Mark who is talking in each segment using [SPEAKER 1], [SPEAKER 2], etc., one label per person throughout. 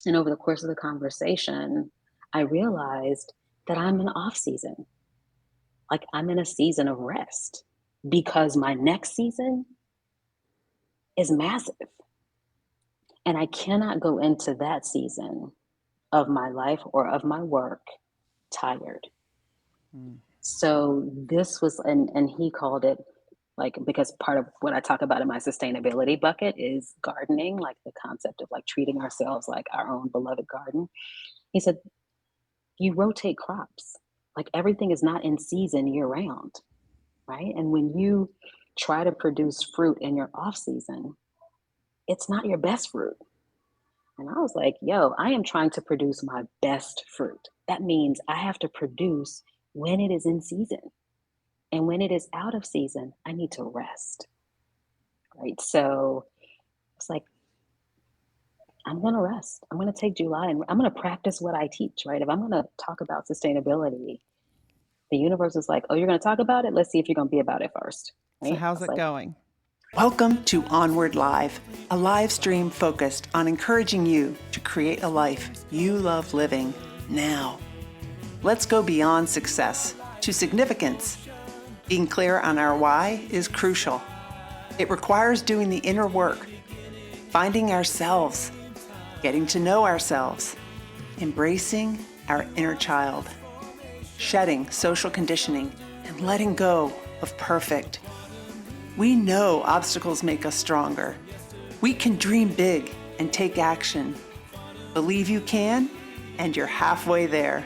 [SPEAKER 1] And over the course of the conversation, I realized that I'm in off season. Like I'm in a season of rest because my next season is massive. And I cannot go into that season of my life or of my work tired.
[SPEAKER 2] Mm.
[SPEAKER 1] So this was, and he called it like, because part of what I talk about in my sustainability bucket is gardening, like the concept of like treating ourselves like our own beloved garden. He said, you rotate crops. Like everything is not in season year round, right? And when you try to produce fruit in your off season, it's not your best fruit. And I was like, yo, I am trying to produce my best fruit. That means I have to produce when it is in season. And when it is out of season, I need to rest. Right. So it's like, I'm going to rest. I'm going to take July and I'm going to practice what I teach. Right. If I'm going to talk about sustainability, the universe is like, oh, you're going to talk about it? Let's see if you're going to be about it first.
[SPEAKER 2] So
[SPEAKER 1] Right. I
[SPEAKER 2] how's
[SPEAKER 1] was
[SPEAKER 2] it
[SPEAKER 1] like,
[SPEAKER 2] going? Welcome to Onward Live, a live stream focused on encouraging you to create a life you love living now. Let's go beyond success to significance. Being clear on our why is crucial. It requires doing the inner work, finding ourselves, getting to know ourselves, embracing our inner child, shedding social conditioning, and letting go of perfect. We know obstacles make us stronger. We can dream big and take action. Believe you can, and you're halfway there.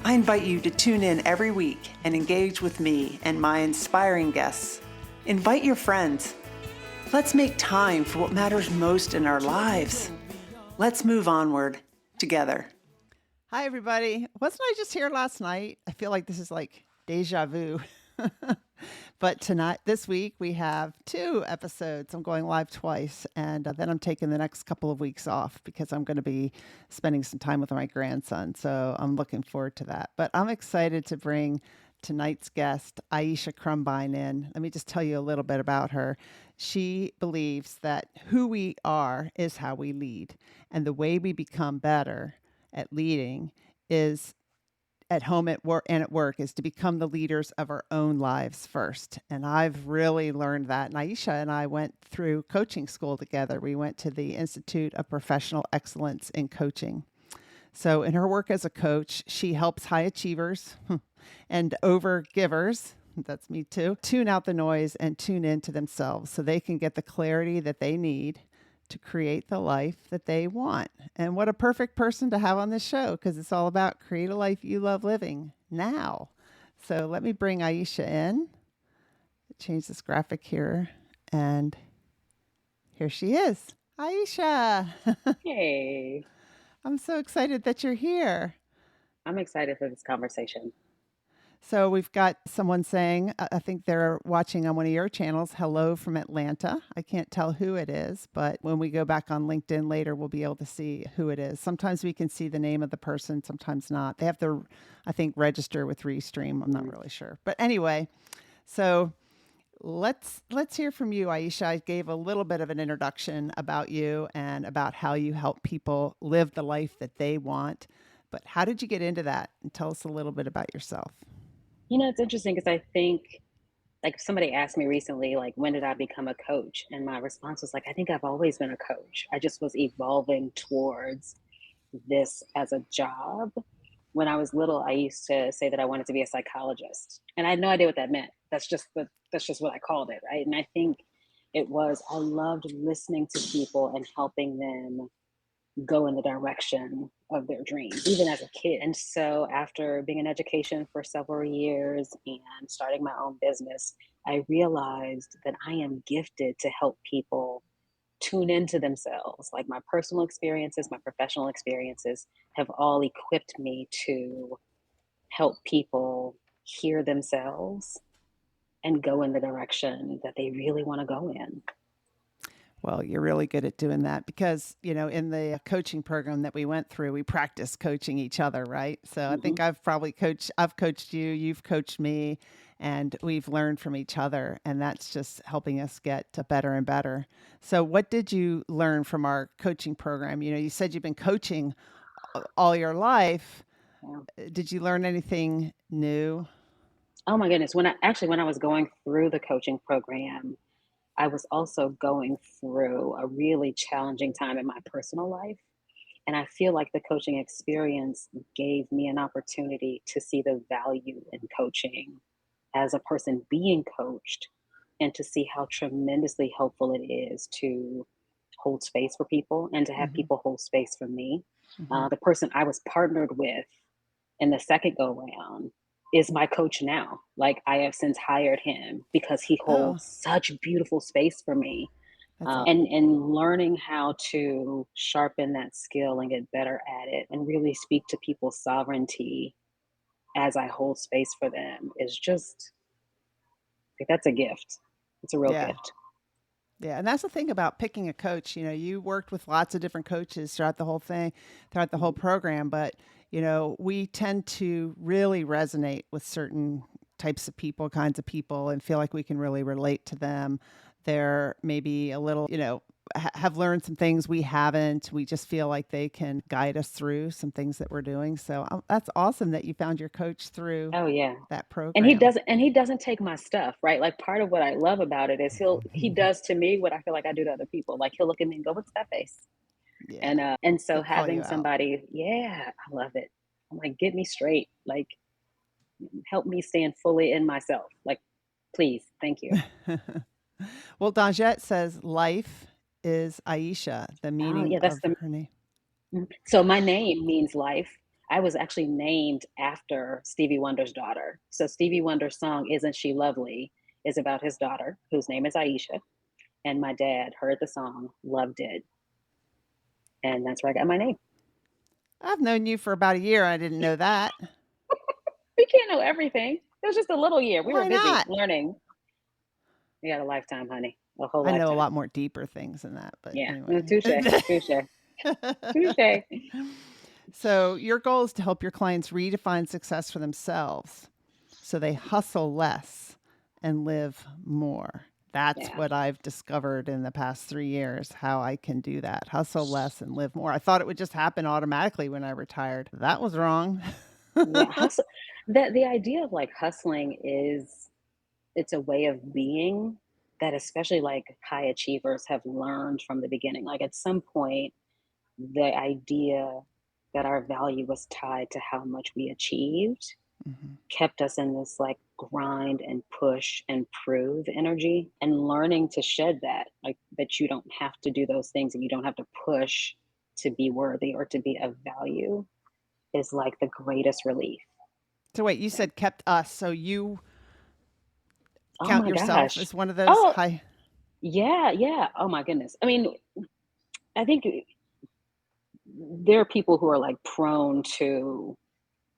[SPEAKER 2] I invite you to tune in every week and engage with me and my inspiring guests. Invite your friends. Let's make time for what matters most in our lives. Let's move onward together. Hi, everybody. Wasn't I just here last night? I feel like this is like deja vu. But tonight, this week, we have 2 episodes. I'm going live twice, and then I'm taking the next couple of weeks off because I'm going to be spending some time with my grandson. So I'm looking forward to that. But I'm excited to bring tonight's guest, Aisha Crumbine, in. Let me just tell you a little bit about her. She believes that who we are is how we lead, and the way we become better at leading is at home, at work, and at work, is to become the leaders of our own lives first. And I've really learned that. And Aisha and I went through coaching school together. We went to the Institute of Professional Excellence in Coaching. So in her work as a coach, she helps high achievers and over givers, that's me too, tune out the noise and tune into themselves so they can get the clarity that they need to create the life that they want. And what a perfect person to have on this show, because it's all about create a life you love living now. So let me bring Aisha in. Change this graphic here. And here she is. Aisha,
[SPEAKER 1] hey,
[SPEAKER 2] I'm so excited that you're here.
[SPEAKER 1] I'm excited for this conversation.
[SPEAKER 2] So we've got someone saying, I think they're watching on one of your channels, hello from Atlanta. I can't tell who it is, but when we go back on LinkedIn later, we'll be able to see who it is. Sometimes we can see the name of the person, sometimes not. They have to, I think, register with Restream. I'm not
[SPEAKER 1] Mhm.
[SPEAKER 2] really sure. But anyway, so let's hear from you, Aisha. I gave a little bit of an introduction about you and about how you help people live the life that they want. But how did you get into that? And tell us a little bit about yourself.
[SPEAKER 1] It's interesting because I think, like, somebody asked me recently, like, when did I become a coach? And my response was, like, I think I've always been a coach. I just was evolving towards this as a job. When I was little, I used to say that I wanted to be a psychologist, and I had no idea what that meant. That's just what I called it, right? And I think it was I loved listening to people and helping them go in the direction of their dreams, even as a kid. And so, after being in education for several years and starting my own business, I realized that I am gifted to help people tune into themselves. Like my personal experiences, my professional experiences have all equipped me to help people hear themselves and go in the direction that they really want to go in.
[SPEAKER 2] Well, you're really good at doing that because, in the coaching program that we went through, we practiced coaching each other, right? So I
[SPEAKER 1] Hmm.
[SPEAKER 2] think I've coached you, you've coached me, and we've learned from each other, and that's just helping us get to better and better. So what did you learn from our coaching program? You know, you said you've been coaching all your life.
[SPEAKER 1] Yeah.
[SPEAKER 2] Did you learn anything new?
[SPEAKER 1] Oh my goodness. When I was going through the coaching program, I was also going through a really challenging time in my personal life. And I feel like the coaching experience gave me an opportunity to see the value in coaching as a person being coached, and to see how tremendously helpful it is to hold space for people and to have
[SPEAKER 2] Mm-hmm.
[SPEAKER 1] people hold space for me.
[SPEAKER 2] Mm-hmm.
[SPEAKER 1] The person I was partnered with in the second go round is my coach now. Like, I have since hired him because he
[SPEAKER 2] Oh,
[SPEAKER 1] holds such beautiful space for me.
[SPEAKER 2] that's all.
[SPEAKER 1] And learning how to sharpen that skill and get better at it and really speak to people's sovereignty as I hold space for them is just like, that's a gift. It's a real
[SPEAKER 2] Yeah.
[SPEAKER 1] gift.
[SPEAKER 2] Yeah, and that's the thing about picking a coach. You know, you worked with lots of different coaches throughout the whole thing, throughout the whole
[SPEAKER 1] Mhm.
[SPEAKER 2] program, but you know, we tend to really resonate with certain types of people, kinds of people, and feel like we can really relate to them. They're maybe a little, you know, have learned some things we haven't. We just feel like they can guide us through some things that we're doing. So that's awesome that you found your coach through
[SPEAKER 1] Oh yeah.
[SPEAKER 2] that
[SPEAKER 1] And he
[SPEAKER 2] program.
[SPEAKER 1] doesn't and he doesn't take my stuff, right? Like, part of what I love about it is he does to me what I feel like I do to other people. Like, he'll look at me and go, "What's that face?"
[SPEAKER 2] Yeah,
[SPEAKER 1] And so
[SPEAKER 2] he'll call
[SPEAKER 1] having
[SPEAKER 2] you out.
[SPEAKER 1] somebody, yeah, I love it. I'm like, "Get me straight. Like, help me stand fully in myself. Like, please, thank you."
[SPEAKER 2] Well, Danjette says life is Aisha, the
[SPEAKER 1] Oh
[SPEAKER 2] meaning
[SPEAKER 1] yeah, that's
[SPEAKER 2] of
[SPEAKER 1] the
[SPEAKER 2] her name.
[SPEAKER 1] so my name means life. I was actually named after Stevie Wonder's daughter. So Stevie Wonder's song "Isn't She Lovely" is about his daughter, whose name is Aisha. And my dad heard the song, loved it, and that's where I got my name.
[SPEAKER 2] I've known you for about a year. I didn't know that.
[SPEAKER 1] We can't know everything. It was just a little year. We were
[SPEAKER 2] Why
[SPEAKER 1] busy
[SPEAKER 2] not?
[SPEAKER 1] learning. We had a lifetime, honey, a whole
[SPEAKER 2] I know a
[SPEAKER 1] lifetime.
[SPEAKER 2] lot more deeper things than that, but
[SPEAKER 1] Yeah, no,
[SPEAKER 2] anyway.
[SPEAKER 1] touche, touche, touche.
[SPEAKER 2] So, your goal is to help your clients redefine success for themselves so they hustle less and live more. That's
[SPEAKER 1] Yeah,
[SPEAKER 2] what I've discovered in the past 3 years, how I can do that, hustle less and live more. I thought it would just happen automatically when I retired. That was wrong.
[SPEAKER 1] yeah. Hustle. The idea of like hustling is, it's a way of being that especially like high achievers have learned from the beginning. Like, at some point, the idea that our value was tied to how much we achieved
[SPEAKER 2] Mhm.
[SPEAKER 1] kept us in this like grind and push and prove energy, and learning to shed that, like, that you don't have to do those things and you don't have to push to be worthy or to be of value is like the greatest relief.
[SPEAKER 2] So wait, you
[SPEAKER 1] Yeah.
[SPEAKER 2] said kept us. So you
[SPEAKER 1] Oh
[SPEAKER 2] count
[SPEAKER 1] my
[SPEAKER 2] yourself
[SPEAKER 1] gosh.
[SPEAKER 2] as one of those
[SPEAKER 1] Oh
[SPEAKER 2] high.
[SPEAKER 1] yeah, yeah. Oh my goodness. I mean, I think there are people who are like prone to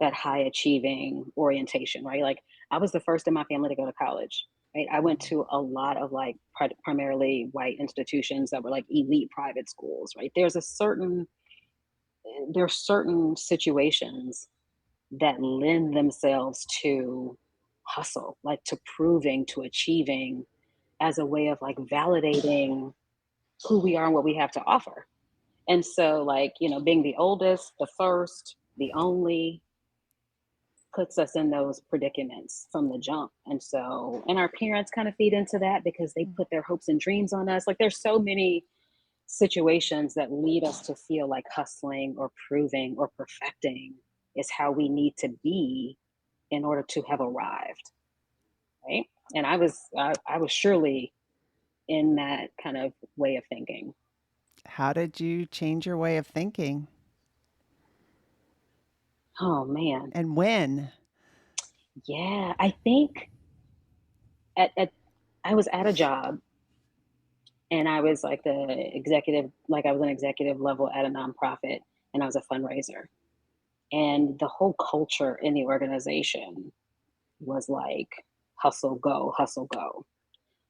[SPEAKER 1] that high achieving orientation, right? Like, I was the first in my family to go to college, right? I went to a lot of like primarily white institutions that were like elite private schools, right? There are certain situations that lend themselves to hustle, like to proving, to achieving, as a way of like validating who we are and what we have to offer. And so, like, being the oldest, the first, the only, puts us in those predicaments from the jump. And so, and our parents kind of feed into that because they put their hopes and dreams on us. Like, there's so many situations that lead us to feel like hustling or proving or perfecting is how we need to be in order to have arrived, right? And I was surely in that kind of way of thinking.
[SPEAKER 2] How did you change your way of thinking?
[SPEAKER 1] Oh man.
[SPEAKER 2] And when?
[SPEAKER 1] Yeah, I think at I was at a job, and I was like the executive, like I was an executive level at a nonprofit, and I was a fundraiser. And the whole culture in the organization was like hustle, go, hustle, go.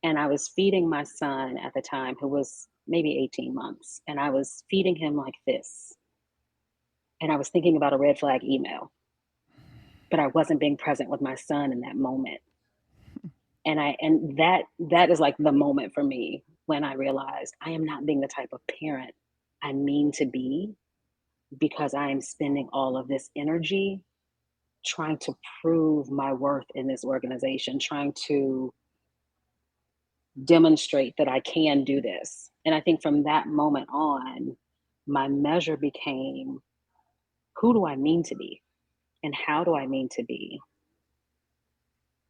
[SPEAKER 1] And I was feeding my son at the time, who was maybe 18 months, and I was feeding him like this. And I was thinking about a red flag email, but I wasn't being present with my son in that moment. And that is like the moment for me when I realized I am not being the type of parent I mean to be, because I am spending all of this energy trying to prove my worth in this organization, trying to demonstrate that I can do this. And I think from that moment on, my measure became, who do I mean to be? And how do I mean to be?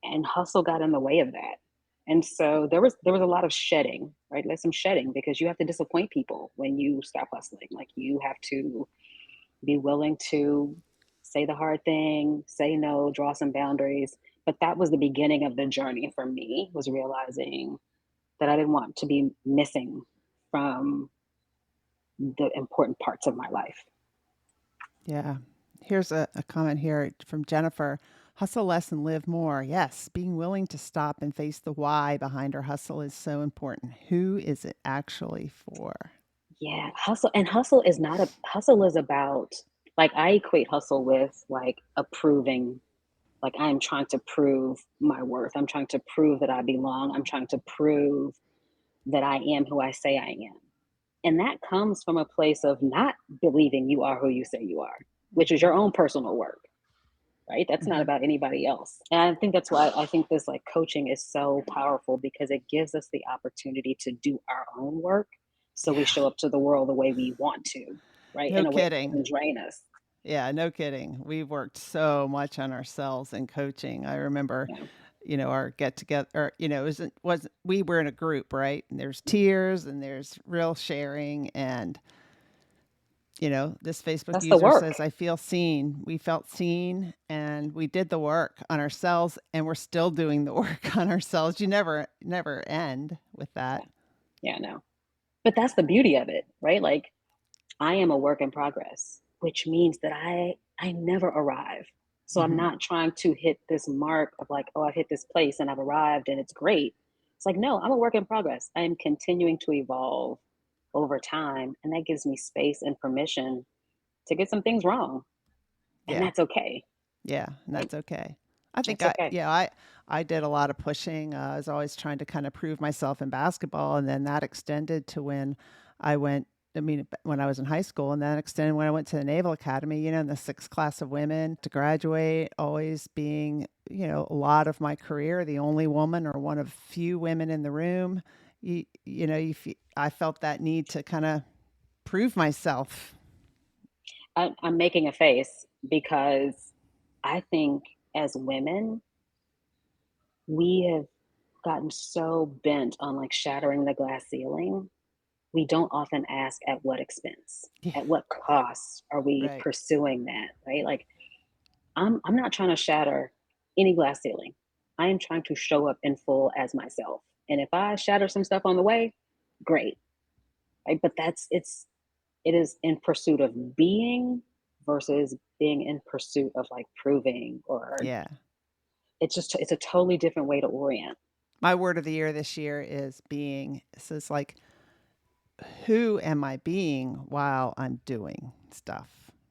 [SPEAKER 1] And hustle got in the way of that. And so there was a lot of shedding, right? There's some shedding because you have to disappoint people when you stop hustling. Like, you have to be willing to say the hard thing, say no, draw some boundaries. But that was the beginning of the journey for me, was realizing that I didn't want to be missing from the important parts of my life.
[SPEAKER 2] Yeah. Here's a comment here from Jennifer. Hustle less and live more. Yes, being willing to stop and face the why behind our hustle is so important. Who is it actually for?
[SPEAKER 1] Yeah, hustle is not a hustle is about, like, I equate hustle with like approving, like I am trying to prove my worth. I'm trying to prove that I belong. I'm trying to prove that I am who I say I am. And that comes from a place of not believing you are who you say you are, which is your own personal work, right? That's not
[SPEAKER 2] Mm-hmm.
[SPEAKER 1] about anybody else. And I think that's why I think this like coaching is so powerful, because it gives us the opportunity to do our own work. So we
[SPEAKER 2] Yeah.
[SPEAKER 1] show up to the world the way we want to, right?
[SPEAKER 2] No
[SPEAKER 1] In a way that
[SPEAKER 2] kidding.
[SPEAKER 1] doesn't drain us.
[SPEAKER 2] Yeah, no kidding. We've worked so much on ourselves in coaching. I remember,
[SPEAKER 1] Yeah.
[SPEAKER 2] our get together, or, it was we were in a group, right? And there's tears and there's real sharing. And, this Facebook
[SPEAKER 1] That's the
[SPEAKER 2] user
[SPEAKER 1] work.
[SPEAKER 2] says, I feel seen. We felt seen and we did the work on ourselves, and we're still doing the work on ourselves. You never end with that.
[SPEAKER 1] Yeah. Yeah, no. But that's the beauty of it, right? Like, I am a work in progress, which means that I never arrive. So I'm
[SPEAKER 2] Hmm.
[SPEAKER 1] not trying to hit this mark of like, oh, I've hit this place and I've arrived and it's great. It's like, no, I'm a work in progress. I am continuing to evolve over time. And that gives me space and permission to get some things wrong. And
[SPEAKER 2] Yeah.
[SPEAKER 1] that's okay.
[SPEAKER 2] Yeah, and
[SPEAKER 1] Right?
[SPEAKER 2] that's okay. I think
[SPEAKER 1] It's okay.
[SPEAKER 2] I did a lot of pushing. I was always trying to kind of prove myself in basketball, and then that extended to when I went. I mean, when I was in high school, and then extended when I went to the Naval Academy. In the sixth class of women to graduate, always being a lot of my career the only woman or one of few women in the room. I felt that need to kind of prove myself.
[SPEAKER 1] I'm making a face because I think as women, we have gotten so bent on like shattering the glass ceiling. We don't often ask at what expense,
[SPEAKER 2] Yeah,
[SPEAKER 1] at what cost are we
[SPEAKER 2] right.
[SPEAKER 1] pursuing that, right? Like, I'm not trying to shatter any glass ceiling. I am trying to show up in full as myself. And if I shatter some stuff on the way, great. Right? But it is in pursuit of being versus being in pursuit of like proving, or
[SPEAKER 2] Yeah.
[SPEAKER 1] it's a totally different way to orient.
[SPEAKER 2] My word of the year this year is being. So it's like, who am I being while I'm doing stuff?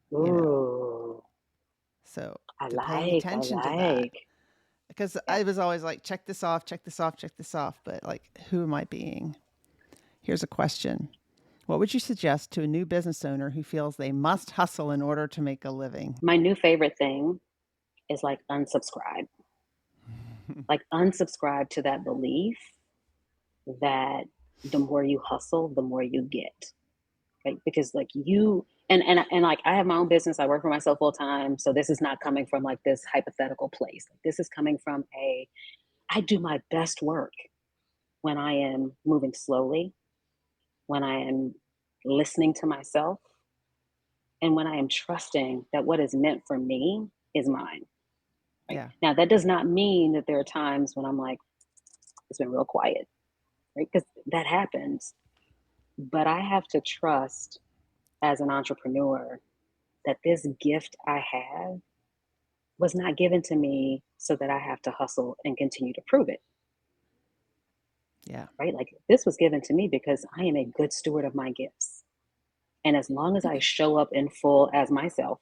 [SPEAKER 2] You know,
[SPEAKER 1] Ooh,
[SPEAKER 2] so to pay attention to that,
[SPEAKER 1] I like.
[SPEAKER 2] because
[SPEAKER 1] Yeah.
[SPEAKER 2] I was always like, check this off, check this off, check this off. But like, who am I being? Here's a question. What would you suggest to a new business owner who feels they must hustle in order to make a living?
[SPEAKER 1] My new favorite thing is like unsubscribe. Like, unsubscribe to that belief that the more you hustle, the more you get. Right? Because like you and like I have my own business. I work for myself full time. So this is not coming from like this hypothetical place. Like, this is coming from I do my best work when I am moving slowly, when I am listening to myself, and when I am trusting that what is meant for me is mine. Right?
[SPEAKER 2] Yeah.
[SPEAKER 1] Now, that does not mean that there are times when I'm like, it's been real quiet, right? Because that happens. But I have to trust as an entrepreneur that this gift I have was not given to me so that I have to hustle and continue to prove it,
[SPEAKER 2] Yeah.
[SPEAKER 1] right? Like, this was given to me because I am a good steward of my gifts. And as long as I show up in full as myself,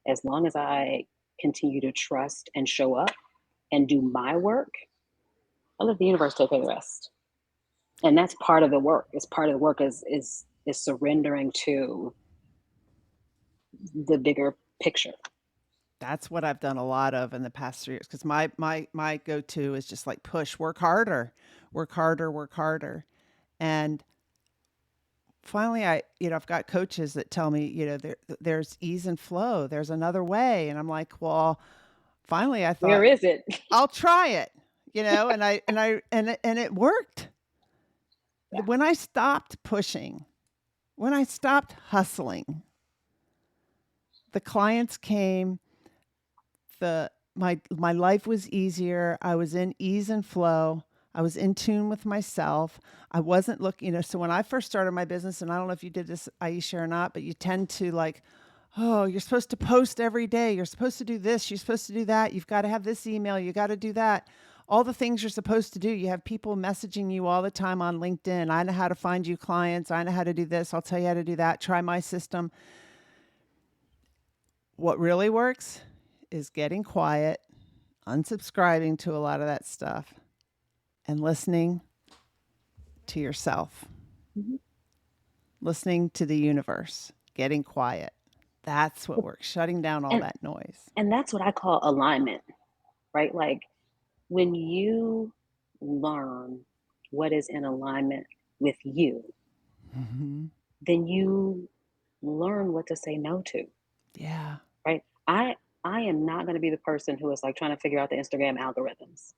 [SPEAKER 1] as long as I continue to trust and show up and do my work, I let the universe take care of the rest. And that's part of the work. It's part of the work is surrendering to the bigger picture.
[SPEAKER 2] That's what I've done a lot of in the past 3 years, because my go-to is just like push, work harder, work harder, work harder. And finally, I've got coaches that tell me, there's ease and flow. There's another way. And I'm like, well, finally I
[SPEAKER 1] Where
[SPEAKER 2] thought
[SPEAKER 1] is it?
[SPEAKER 2] I'll try it, and it worked.
[SPEAKER 1] Yeah.
[SPEAKER 2] When I stopped pushing, when I stopped hustling, the clients came, my life was easier. I was in ease and flow. I was in tune with myself. I wasn't looking, so when I first started my business, and I don't know if you did this, Aisha, or not, but you tend to like, oh, you're supposed to post every day. You're supposed to do this. You're supposed to do that. You've got to have this email. You got to do that. All the things you're supposed to do. You have people messaging you all the time on LinkedIn. I know how to find you clients. I know how to do this. I'll tell you how to do that. Try my system. What really works is getting quiet, unsubscribing to a lot of that stuff, and listening to yourself,
[SPEAKER 1] Mm-hmm.
[SPEAKER 2] listening to the universe, getting quiet. That's what works, shutting down all
[SPEAKER 1] And
[SPEAKER 2] that noise.
[SPEAKER 1] and that's what I call alignment, right? Like when you learn what is in alignment with you,
[SPEAKER 2] Mm-hmm.
[SPEAKER 1] then you learn what to say no to,
[SPEAKER 2] Yeah.
[SPEAKER 1] right? I am not going to be the person who is like trying to figure out the Instagram algorithms.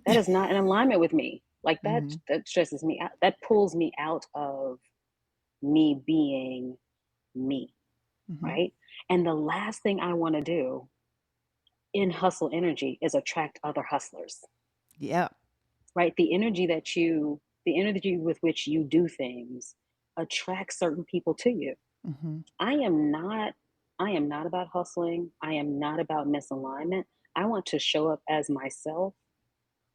[SPEAKER 1] That is not in alignment with me. Like
[SPEAKER 2] Mm-hmm.
[SPEAKER 1] that stresses me out. That pulls me out of me being me,
[SPEAKER 2] Mm-hmm.
[SPEAKER 1] right? And the last thing I want to do in hustle energy is attract other hustlers,
[SPEAKER 2] Yeah.
[SPEAKER 1] right? The energy with which you do things attracts certain people to you.
[SPEAKER 2] Mm-hmm.
[SPEAKER 1] I am not I am not about hustling. I am not about misalignment. I want to show up as myself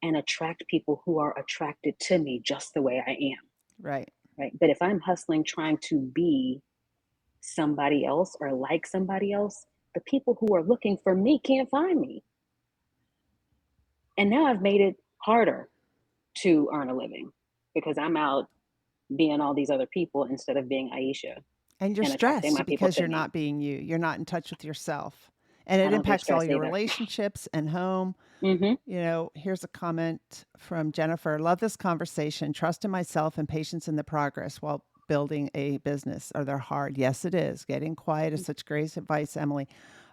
[SPEAKER 1] and attract people who are attracted to me just the way I am,
[SPEAKER 2] Right.
[SPEAKER 1] right? But if I'm hustling trying to be somebody else or like somebody else, the people who are looking for me can't find me. And now I've made it harder to earn a living because I'm out being all these other people instead of being Aisha
[SPEAKER 2] And you're
[SPEAKER 1] and attracting my
[SPEAKER 2] stressed
[SPEAKER 1] people
[SPEAKER 2] because
[SPEAKER 1] to
[SPEAKER 2] you're
[SPEAKER 1] me.
[SPEAKER 2] not being you. You're not in touch with yourself. And
[SPEAKER 1] I
[SPEAKER 2] it
[SPEAKER 1] don't get
[SPEAKER 2] impacts all
[SPEAKER 1] stressed
[SPEAKER 2] your
[SPEAKER 1] either.
[SPEAKER 2] relationships and home.
[SPEAKER 1] Mm-hmm.
[SPEAKER 2] Here's a comment from Jennifer. Love this conversation. Trust in myself and patience in the progress while building a business. Are they hard? Yes, it is. Getting quiet is such great advice, Emily.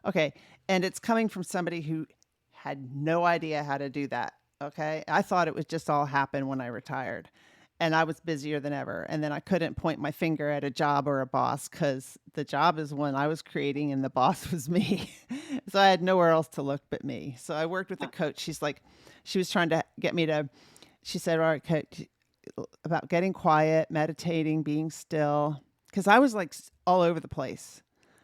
[SPEAKER 2] Okay. And it's coming from somebody who had no idea how to do that. Okay. I thought it would just all happen when I retired. And I was busier than ever. And then I couldn't point my finger at a job or a boss because the job is one I was creating and the boss was me. So I had nowhere else to look but me. So I worked with a coach. She was trying to get me to, she said, all right, coach, about getting quiet, meditating, being still. Because I was like all over the place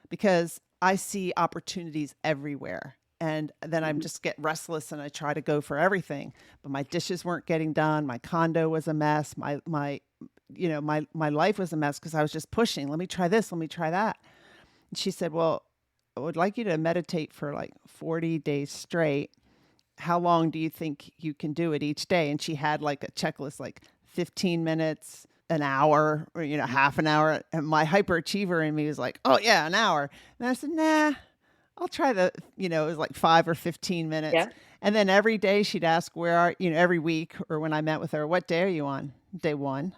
[SPEAKER 2] because I see opportunities everywhere. And then I'm
[SPEAKER 1] Mm-hmm.
[SPEAKER 2] just get restless and I try to go for everything. But my dishes weren't getting done. My condo was a mess. My life was a mess because I was just pushing. Let me try this. Let me try that. And she said, well, I would like you to meditate for like 40 days straight. How long do you think you can do it each day? And she had like a checklist, like 15 minutes, an hour, or, half an hour. And my hyperachiever in me was like, oh, yeah, an hour. And I said, nah, I'll try it was like 5 or 15 minutes.
[SPEAKER 1] Yeah.
[SPEAKER 2] And then every day she'd ask, every week or when I met with her, what day are you on? Day one.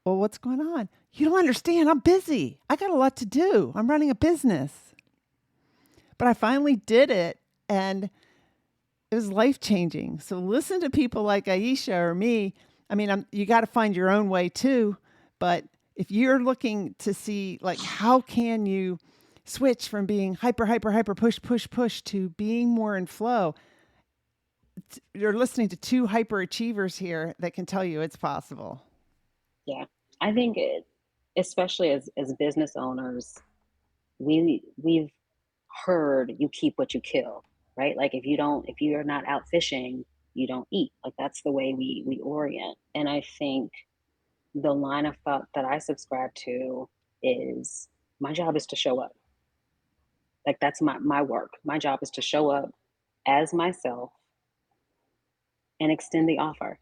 [SPEAKER 2] Well, what's going on? You don't understand. I'm busy. I got a lot to do. I'm running a business. But I finally did it and it was life changing. So listen to people like Aisha or me. I mean, you got to find your own way too. But if you're looking to see, like, how can you switch from being hyper, hyper, hyper, push, push, push to being more in flow, you're listening to two hyperachievers here that can tell you it's possible.
[SPEAKER 1] Yeah. I think especially as business owners, we've heard you keep what you kill, right? Like if you're not out fishing, you don't eat. Like that's the way we orient. And I think the line of thought that I subscribe to is my job is to show up. Like that's my work. My job is to show up as myself and extend the offer,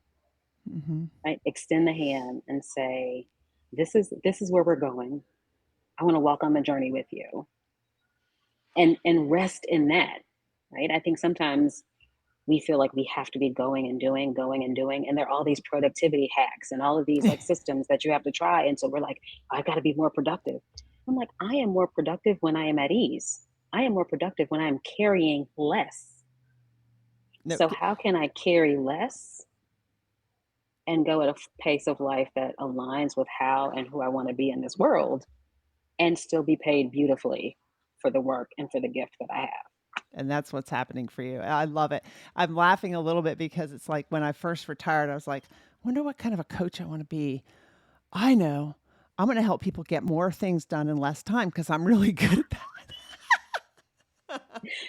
[SPEAKER 2] Mm-hmm.
[SPEAKER 1] right? Extend the hand and say, this is where we're going. I want to walk on the journey with you, and rest in that, right? I think sometimes we feel like we have to be going and doing, and there are all these productivity hacks and all of these like systems that you have to try, and so we're like, I've got to be more productive. I'm like, I am more productive when I am at ease. I am more productive when I'm carrying less.
[SPEAKER 2] No,
[SPEAKER 1] So how can I carry less and go at a pace of life that aligns with how and who I want to be in this world, and still be paid beautifully for the work and for the gift that I have?
[SPEAKER 2] and that's what's happening for you. I love it. I'm laughing a little bit because it's like when I first retired, I was like, wonder what kind of a coach I want to be. I know. I'm going to help people get more things done in less time because I'm really good at that.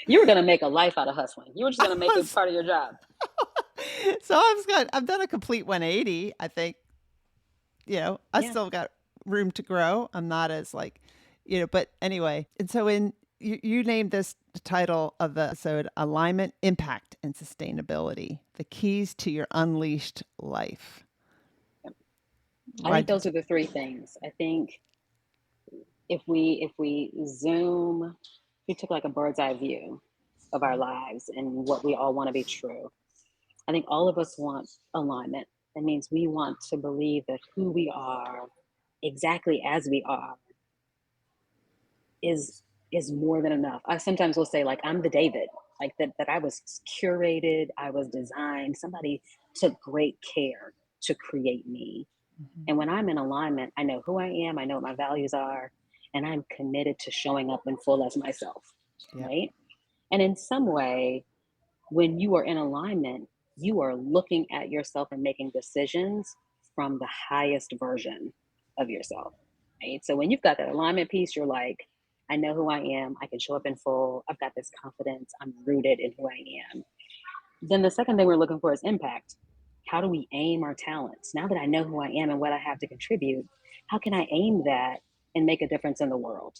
[SPEAKER 1] You were going to make a life out of hustling. You were just
[SPEAKER 2] I
[SPEAKER 1] going to make it
[SPEAKER 2] was,
[SPEAKER 1] part of your job.
[SPEAKER 2] so I've done a complete 180. I think, I
[SPEAKER 1] Yeah.
[SPEAKER 2] still got room to grow. I'm not as like, but anyway. And so you named this title of the episode, Alignment, Impact, and Sustainability, the keys to your unleashed life.
[SPEAKER 1] I
[SPEAKER 2] Why
[SPEAKER 1] think
[SPEAKER 2] did
[SPEAKER 1] those
[SPEAKER 2] you?
[SPEAKER 1] are the three things. I think if we zoom, if we took like a bird's eye view of our lives and what we all want to be true, I think all of us want alignment. That means we want to believe that who we are, exactly as we are, is is more than enough. I sometimes will say like I'm the David, like that I was curated, I was designed. Somebody took great care to create me.
[SPEAKER 2] Mhm.
[SPEAKER 1] And when I'm in alignment, I know who I am, I know what my values are, and I'm committed to showing up in full as myself,
[SPEAKER 2] Yep.
[SPEAKER 1] right? And in some way, when you are in alignment, you are looking at yourself and making decisions from the highest version of yourself, right? So when you've got that alignment piece, you're like, I know who I am, I can show up in full, I've got this confidence, I'm rooted in who I am. Then the second thing we're looking for is impact. How do we aim our talents? Now that I know who I am and what I have to contribute, how can I aim that and make a difference in the world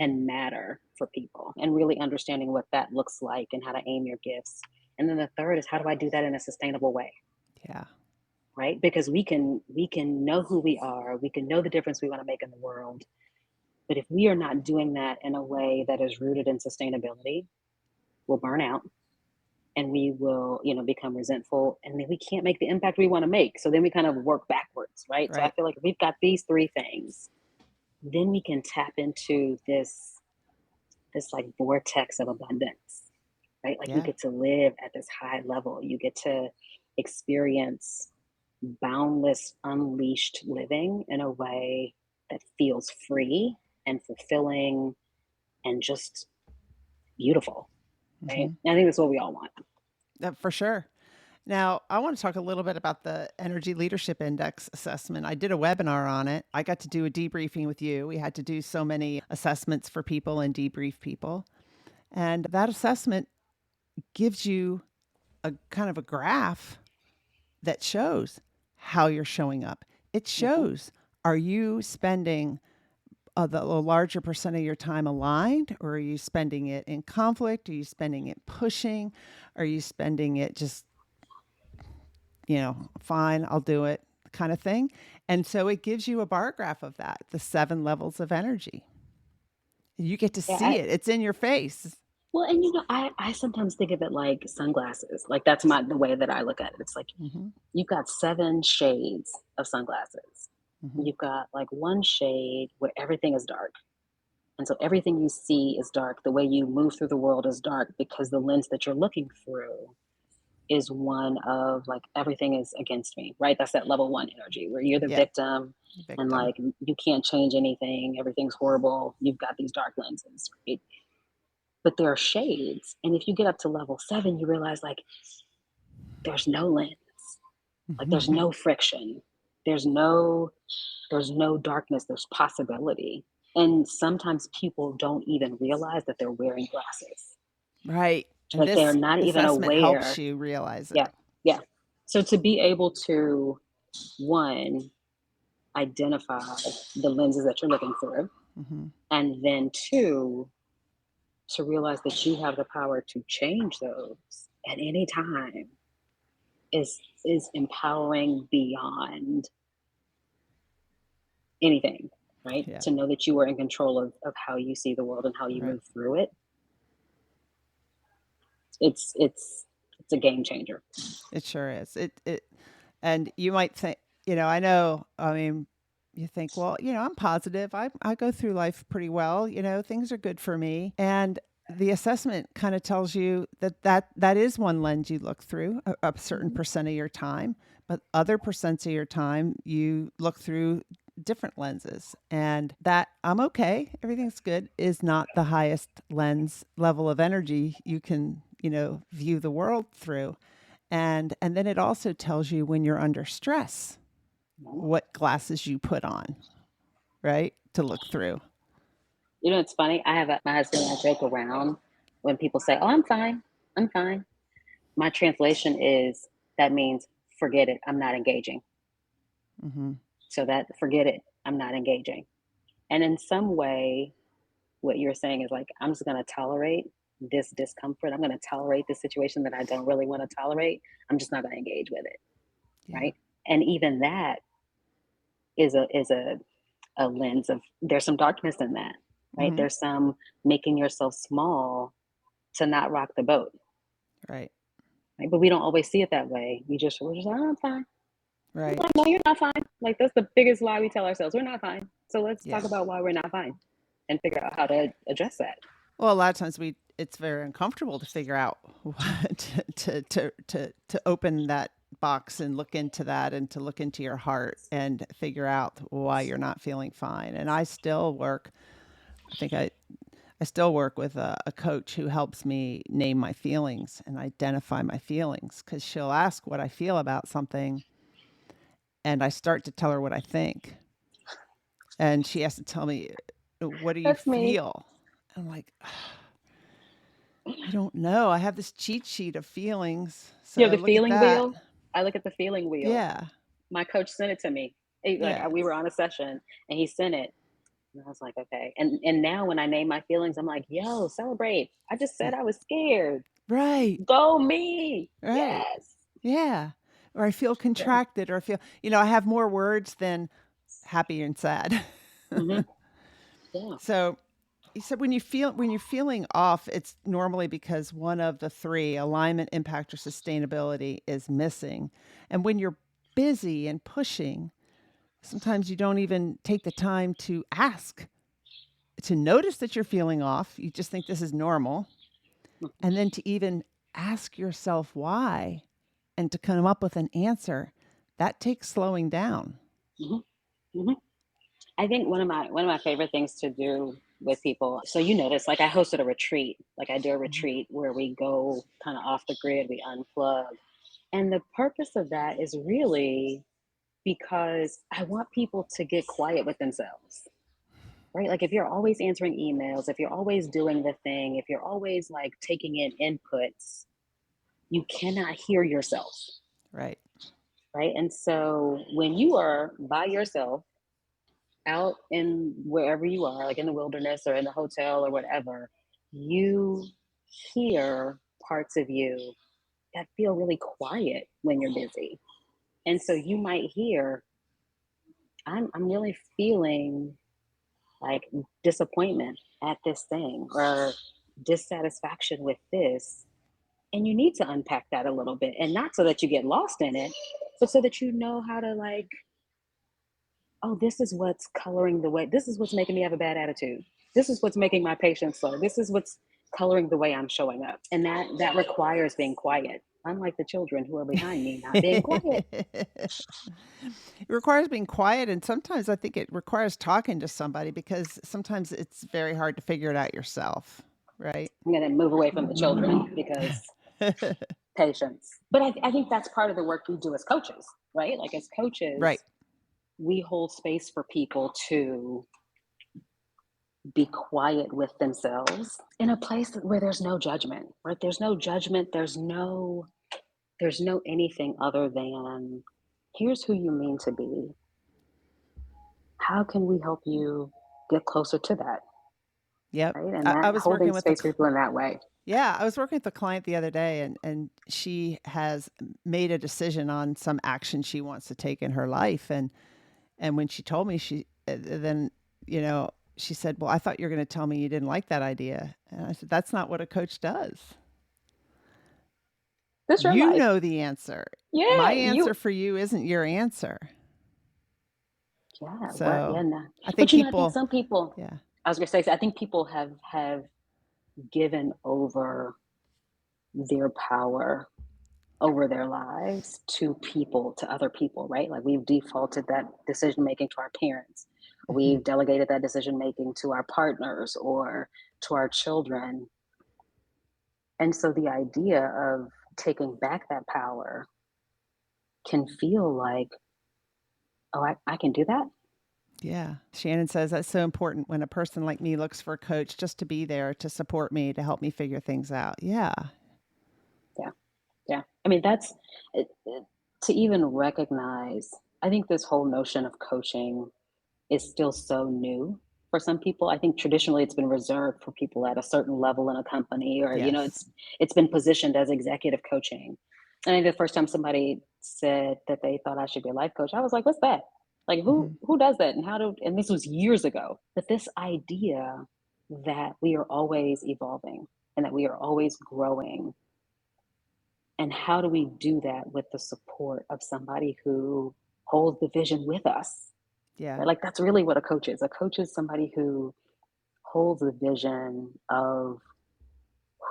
[SPEAKER 1] and matter for people, and really understanding what that looks like and how to aim your gifts. And then the third is, how do I do that in a sustainable way?
[SPEAKER 2] Yeah.
[SPEAKER 1] Right? Because we can know who we are, we can know the difference we want to make in the world. But if we are not doing that in a way that is rooted in sustainability, we'll burn out, and we will, become resentful, and then we can't make the impact we want to make. So then we kind of work backwards, right? So I
[SPEAKER 2] Right.
[SPEAKER 1] feel like if we've got these three things, then we can tap into this like vortex of abundance, right? Like you
[SPEAKER 2] Yeah.
[SPEAKER 1] get to live at this high level, you get to experience boundless unleashed living in a way that feels free and fulfilling and just beautiful, right?
[SPEAKER 2] Hmm.
[SPEAKER 1] And I think that's what we all want.
[SPEAKER 2] For sure. Now, I want to talk a little bit about the Energy Leadership Index assessment. I did a webinar on it. I got to do a debriefing with you. We had to do so many assessments for people and debrief people. And that assessment gives you a kind of a graph that shows how you're showing up. It
[SPEAKER 1] Hmm.
[SPEAKER 2] shows, are you spending a larger percent of your time aligned, or are you spending it in conflict? Are you spending it pushing? Are you spending it just, fine, I'll do it kind of thing? And so it gives you a bar graph of that, the 7 levels of energy. You get to
[SPEAKER 1] Yeah,
[SPEAKER 2] see it, it's in your face.
[SPEAKER 1] well, and I sometimes think of it like sunglasses. Like that's the way that I look at it. It's like
[SPEAKER 2] Hmm.
[SPEAKER 1] you've got seven shades of sunglasses.
[SPEAKER 2] Hmm.
[SPEAKER 1] You've got like one shade where everything is dark. And so everything you see is dark. The way you move through the world is dark because the lens that you're looking through is one of like everything is against me, right? That's that level one energy where you're the
[SPEAKER 2] Yeah,
[SPEAKER 1] victim and
[SPEAKER 2] victim.
[SPEAKER 1] like you can't change anything, everything's horrible. You've got these dark lenses, right? But there are shades. And if you get up to level seven, you realize like there's no lens, like there's no friction, there's no there's no darkness, there's possibility. And sometimes people don't even realize that they're wearing glasses.
[SPEAKER 2] Right. And
[SPEAKER 1] Like they're
[SPEAKER 2] this
[SPEAKER 1] not even
[SPEAKER 2] assessment helps
[SPEAKER 1] aware.
[SPEAKER 2] you realize it.
[SPEAKER 1] Yeah. Yeah. So to be able to, one, identify the lenses that you're looking through,
[SPEAKER 2] Hmm.
[SPEAKER 1] and then two, to realize that you have the power to change those at any time is empowering beyond anything, right?
[SPEAKER 2] Yeah.
[SPEAKER 1] To know that you are in control of how you see the world and how you
[SPEAKER 2] Right.
[SPEAKER 1] move through it. It's a game changer.
[SPEAKER 2] It sure is. And you might think, I know, I mean, you think, well, I'm positive. I go through life pretty well. Things are good for me. And the assessment kind of tells you that is one lens you look through a certain
[SPEAKER 1] Mhm.
[SPEAKER 2] percent of your time, but other percents of your time you look through different lenses. And that I'm okay, everything's good is not the highest lens level of energy you can, view the world through. And then it also tells you when you're under stress, what glasses you put on, right? To look through.
[SPEAKER 1] It's funny. My husband and I joke around when people say, "Oh, I'm fine. I'm fine." My translation is that means forget it. I'm not engaging.
[SPEAKER 2] Mm-hmm.
[SPEAKER 1] So that forget it. I'm not engaging. And in some way, what you're saying is like, I'm just going to tolerate this discomfort. I'm going to tolerate this situation that I don't really want to tolerate. I'm just not going to engage with it.
[SPEAKER 2] Yeah.
[SPEAKER 1] Right. And even that is a lens of there's some darkness in that. Right.
[SPEAKER 2] Mm-hmm.
[SPEAKER 1] There's some making yourself small to not rock the boat.
[SPEAKER 2] Right.
[SPEAKER 1] Right? But we don't always see it that way. We're just like, oh, I'm fine.
[SPEAKER 2] Right.
[SPEAKER 1] Like, no, you're not fine. Like that's the biggest lie we tell ourselves. We're not fine. So let's talk
[SPEAKER 2] Yeah.
[SPEAKER 1] about why we're not fine and figure out how to address that.
[SPEAKER 2] Well, a lot of times it's very uncomfortable to figure out to open that box and look into that and to look into your heart and figure out why you're not feeling fine. And I think I still work with a coach who helps me name my feelings and identify my feelings because she'll ask what I feel about something and I start to tell her what I think. And she has to tell me, what do you
[SPEAKER 1] That's me.
[SPEAKER 2] feel? I'm like, I don't know. I have this cheat sheet of feelings. So
[SPEAKER 1] You have
[SPEAKER 2] I
[SPEAKER 1] the
[SPEAKER 2] look at
[SPEAKER 1] feeling
[SPEAKER 2] that.
[SPEAKER 1] wheel. I look at the feeling wheel.
[SPEAKER 2] Yeah.
[SPEAKER 1] My coach sent it to me.
[SPEAKER 2] Yeah.
[SPEAKER 1] We were on a session and he sent it. And I was like, okay. And now when I name my feelings, I'm like, yo, celebrate. I just said
[SPEAKER 2] Yeah.
[SPEAKER 1] I was scared.
[SPEAKER 2] Right.
[SPEAKER 1] Go me.
[SPEAKER 2] Right.
[SPEAKER 1] Yes.
[SPEAKER 2] Yeah. Or I feel
[SPEAKER 1] Yeah.
[SPEAKER 2] contracted or I feel, I have more words than happy and sad.
[SPEAKER 1] Mm-hmm. Yeah.
[SPEAKER 2] So you said when you're feeling off, it's normally because one of the three, alignment, impact, or sustainability, is missing. And when you're busy and pushing, sometimes you don't even take the time to ask, to notice that you're feeling off. You just think this is normal. And then to even ask yourself why and to come up with an answer, that takes slowing down.
[SPEAKER 1] Mm-hmm. Mm-hmm. I think one of my favorite things to do with people. So you notice, like I hosted a retreat. Like I do a
[SPEAKER 2] Mhm.
[SPEAKER 1] retreat where we go kind of off the grid, we unplug. And the purpose of that is really because I want people to get quiet with themselves, right? Like if you're always answering emails, if you're always doing the thing, if you're always like taking in inputs, you cannot hear yourself,
[SPEAKER 2] Right.
[SPEAKER 1] right? And so when you are by yourself out in wherever you are, like in the wilderness or in the hotel or whatever, you hear parts of you that feel really quiet when you're busy. And so you might hear, I'm really feeling like disappointment at this thing or dissatisfaction with this. And you need to unpack that a little bit and not so that you get lost in it, but so that you know how to like, oh, this is what's coloring the way, this is what's making me have a bad attitude. This is what's making my patience slow. This is what's coloring the way I'm showing up. And that requires being quiet. Unlike the children who are behind me not being quiet.
[SPEAKER 2] It requires being quiet. And sometimes I think it requires talking to somebody because sometimes it's very hard to figure it out yourself. Right.
[SPEAKER 1] I'm going to move away from the children because patience. But I think that's part of the work we do as coaches, right? Like as
[SPEAKER 2] Right.
[SPEAKER 1] coaches, we hold space for people to be quiet with themselves in a place where there's no judgment, right? There's no judgment. There's no anything other than here's who you mean to be. How can we help you get closer to that?
[SPEAKER 2] Yep.
[SPEAKER 1] right? And
[SPEAKER 2] I
[SPEAKER 1] that
[SPEAKER 2] was
[SPEAKER 1] holding
[SPEAKER 2] working with
[SPEAKER 1] space for people in that way.
[SPEAKER 2] yeah, I was working with a client the other day, and she has made a decision on some action she wants to take in her life. And when she told me, then, you know, she said, "Well, I thought you were going to tell me you didn't like that idea." And I said, "That's not what a coach does.
[SPEAKER 1] This your
[SPEAKER 2] You
[SPEAKER 1] life.
[SPEAKER 2] know the answer. My
[SPEAKER 1] Yeah,
[SPEAKER 2] answer
[SPEAKER 1] you.
[SPEAKER 2] for you isn't your answer."
[SPEAKER 1] Yeah, what?
[SPEAKER 2] So
[SPEAKER 1] Yeah, nah.
[SPEAKER 2] I think
[SPEAKER 1] But you know, I think
[SPEAKER 2] people,
[SPEAKER 1] some people.
[SPEAKER 2] yeah,
[SPEAKER 1] I was gonna say, I think people have given over their power over their lives to people, to other people, right? Like we've defaulted that decision making to our parents.
[SPEAKER 2] hmm,
[SPEAKER 1] We've delegated that decision making to our partners or to our children. And so the idea of taking back that power can feel like, oh, I can do that.
[SPEAKER 2] yeah. Shannon says that's so important when a person like me looks for a coach just to be there to support me, to help me figure things out. Yeah.
[SPEAKER 1] Yeah. Yeah. I mean, to even recognize, I think this whole notion of coaching is still so new for some people. I think traditionally it's been reserved for people at a certain level in a company, or you know,
[SPEAKER 2] Yes.
[SPEAKER 1] it's been positioned as executive coaching. I think the first time somebody said that they thought I should be a life coach, I was like, "What's that? Like,
[SPEAKER 2] Hmm.
[SPEAKER 1] who does that? And how do?" And this was years ago. But this idea that we are always evolving and that we are always growing, and how do we do that with the support of somebody who holds the vision with us?
[SPEAKER 2] Yeah.
[SPEAKER 1] Right? Like that's really what a coach is. A coach is somebody who holds the vision of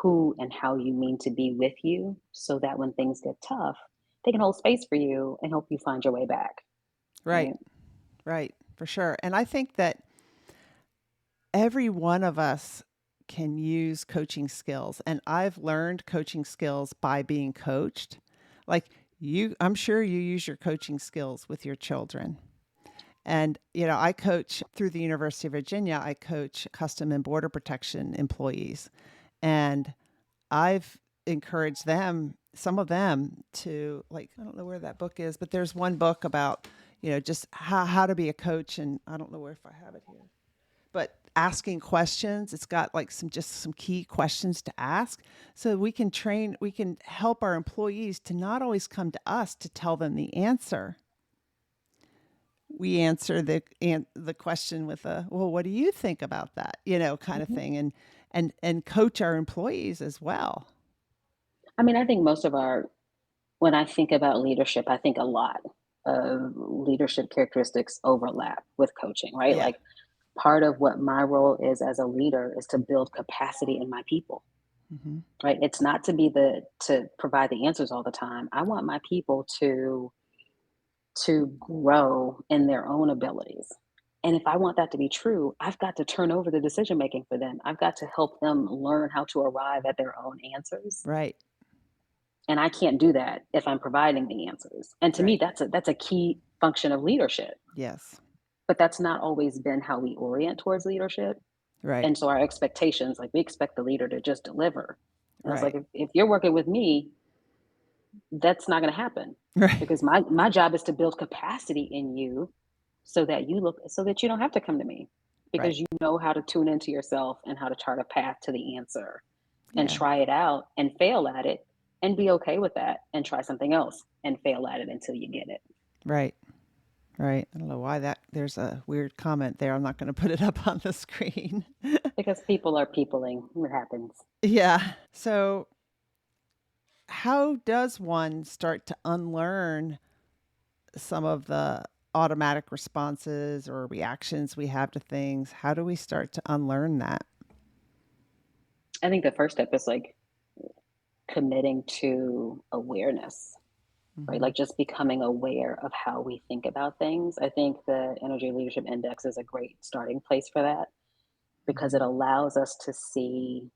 [SPEAKER 1] who and how you mean to be with you so that when things get tough, they can hold space for you and help you find your way back.
[SPEAKER 2] Right.
[SPEAKER 1] Right.
[SPEAKER 2] Right. For sure. And I think that every one of us can use coaching skills. And I've learned coaching skills by being coached. Like I'm sure you use your coaching skills with your children. And, you know, I coach through the University of Virginia, I coach custom and border protection employees. And I've encouraged them, some of them, to like, I don't know where that book is, but there's one book about, you know, just how to be a coach. And I don't know where if I have it here, but asking questions. It's got like some key questions to ask so we can help our employees to not always come to us to tell them the answer. We answer the question with a, well, what do you think about that? You know, kind of
[SPEAKER 1] Mhm.
[SPEAKER 2] thing, and coach our employees as well.
[SPEAKER 1] I mean, I think when I think about leadership, I think a lot of leadership characteristics overlap with coaching, right?
[SPEAKER 2] Yeah.
[SPEAKER 1] Like part of what my role is as a leader is to build capacity in my people,
[SPEAKER 2] Hmm.
[SPEAKER 1] right? It's not to provide the answers all the time. I want my people to grow in their own abilities. And if I want that to be true, I've got to turn over the decision making for them. I've got to help them learn how to arrive at their own answers.
[SPEAKER 2] Right.
[SPEAKER 1] And I can't do that if I'm providing the answers. And to me,
[SPEAKER 2] Right.
[SPEAKER 1] that's a key function of leadership.
[SPEAKER 2] Yes.
[SPEAKER 1] But that's not always been how we orient towards leadership.
[SPEAKER 2] Right.
[SPEAKER 1] And so our expectations, like we expect the leader to just deliver. And I was like,
[SPEAKER 2] Right.
[SPEAKER 1] if you're working with me, that's not going to happen
[SPEAKER 2] Right.
[SPEAKER 1] because my job is to build capacity in you so that you don't have to come to me
[SPEAKER 2] Right.
[SPEAKER 1] because you know how to tune into yourself and how to chart a path to the answer and
[SPEAKER 2] Yeah.
[SPEAKER 1] try it out and fail at it and be okay with that and try something else and fail at it until you get it.
[SPEAKER 2] Right. Right. I don't know why that there's a weird comment there. I'm not going to put it up on the screen.
[SPEAKER 1] Because people are peopling. It happens.
[SPEAKER 2] Yeah. So, how does one start to unlearn some of the automatic responses or reactions we have to things? How do we start to unlearn that?
[SPEAKER 1] I think the first step is like committing to awareness, right?
[SPEAKER 2] Hmm.
[SPEAKER 1] Like just becoming aware of how we think about things. I think the Energy Leadership Index is a great starting place for that because it
[SPEAKER 2] Hmm.
[SPEAKER 1] allows us to see,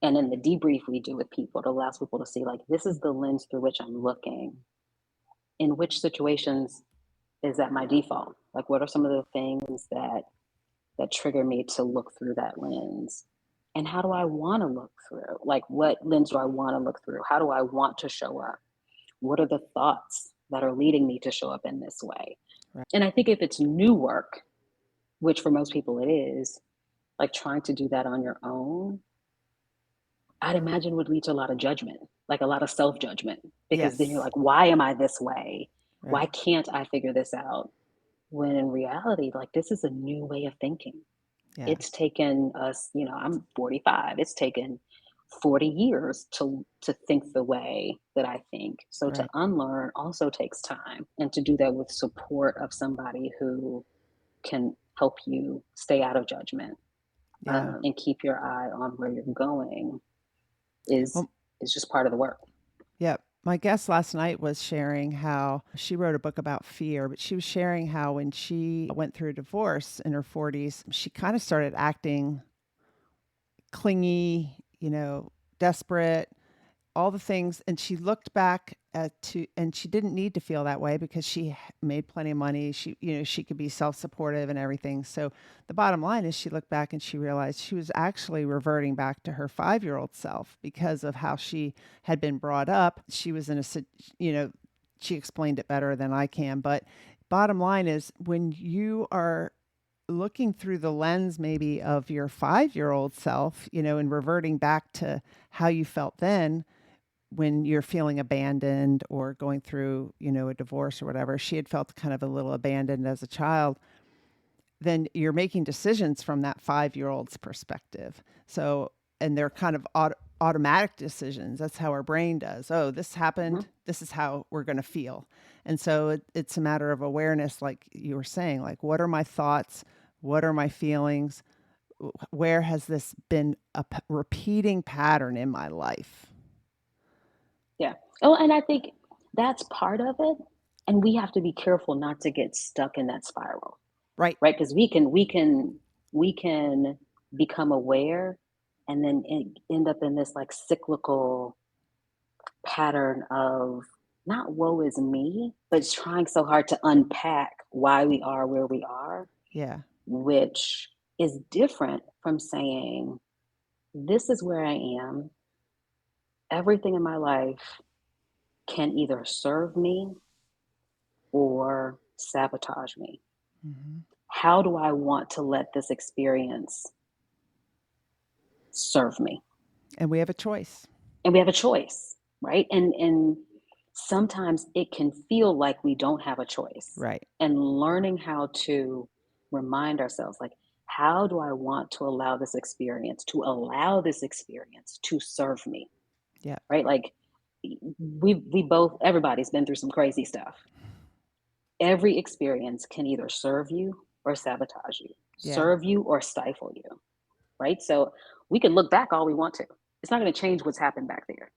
[SPEAKER 1] and in the debrief we do with people, it allows people to see like this is the lens through which I'm looking. In which situations is that my default? Like what are some of the things that trigger me to look through that lens? And how do I want to look through? Like what lens do I want to look through? How do I want to show up? What are the thoughts that are leading me to show up in this way?
[SPEAKER 2] Right.
[SPEAKER 1] And I think if it's new work, which for most people it is, like trying to do that on your own, I'd imagine would lead to a lot of judgment, like a lot of self-judgment, because then you're
[SPEAKER 2] Yes.
[SPEAKER 1] like, why am I this way? Why
[SPEAKER 2] Right.
[SPEAKER 1] can't I figure this out? When in reality, like this is a new way of thinking.
[SPEAKER 2] Yeah.
[SPEAKER 1] It's taken us, I'm 45. It's taken 40 years to think the way that I think. So to
[SPEAKER 2] Right.
[SPEAKER 1] unlearn also takes time, and to do that with support of somebody who can help you stay out of judgment,
[SPEAKER 2] Yeah.
[SPEAKER 1] and keep your eye on where you're going is
[SPEAKER 2] Well,
[SPEAKER 1] is just part of the work.
[SPEAKER 2] yeah. My guest last night was sharing how she wrote a book about fear, but she was sharing how when she went through a divorce in her 40s, she kind of started acting clingy, desperate, all the things. And she looked back and she didn't need to feel that way because she made plenty of money. She could be self-supportive and everything. So the bottom line is she looked back and she realized she was actually reverting back to her 5-year-old self because of how she had been brought up. She was she explained it better than I can. But bottom line is when you are looking through the lens maybe of your 5-year-old self, and reverting back to how you felt then when you're feeling abandoned or going through, a divorce or whatever, she had felt kind of a little abandoned as a child, then you're making decisions from that 5-year-old's perspective. So, and they're kind of automatic decisions. That's how our brain does. Oh, this happened.
[SPEAKER 1] Mhm.
[SPEAKER 2] This is how we're going to feel. And so it's a matter of awareness, like you were saying, like, what are my thoughts? What are my feelings? Where has this been a repeating pattern in my life?
[SPEAKER 1] Yeah. Oh, and I think that's part of it, and we have to be careful not to get stuck in that spiral,
[SPEAKER 2] Right.
[SPEAKER 1] right? Because we can become aware, and then end up in this like cyclical pattern of not woe is me, but trying so hard to unpack why we are where we are,
[SPEAKER 2] Yeah.
[SPEAKER 1] which is different from saying, this is where I am. Everything in my life can either serve me or sabotage me.
[SPEAKER 2] Hmm.
[SPEAKER 1] How do I want to let this experience serve me?
[SPEAKER 2] And we have a choice.
[SPEAKER 1] And we have a choice, right? And sometimes it can feel like we don't have a choice.
[SPEAKER 2] Right.
[SPEAKER 1] And learning how to remind ourselves, like, how do I want to allow this experience to serve me,
[SPEAKER 2] Yeah.
[SPEAKER 1] right? Like, we both, everybody's been through some crazy stuff. Every experience can either serve you or sabotage you,
[SPEAKER 2] Yeah.
[SPEAKER 1] serve you or stifle you, right? So we can look back all we want to. It's not going to change what's happened back there.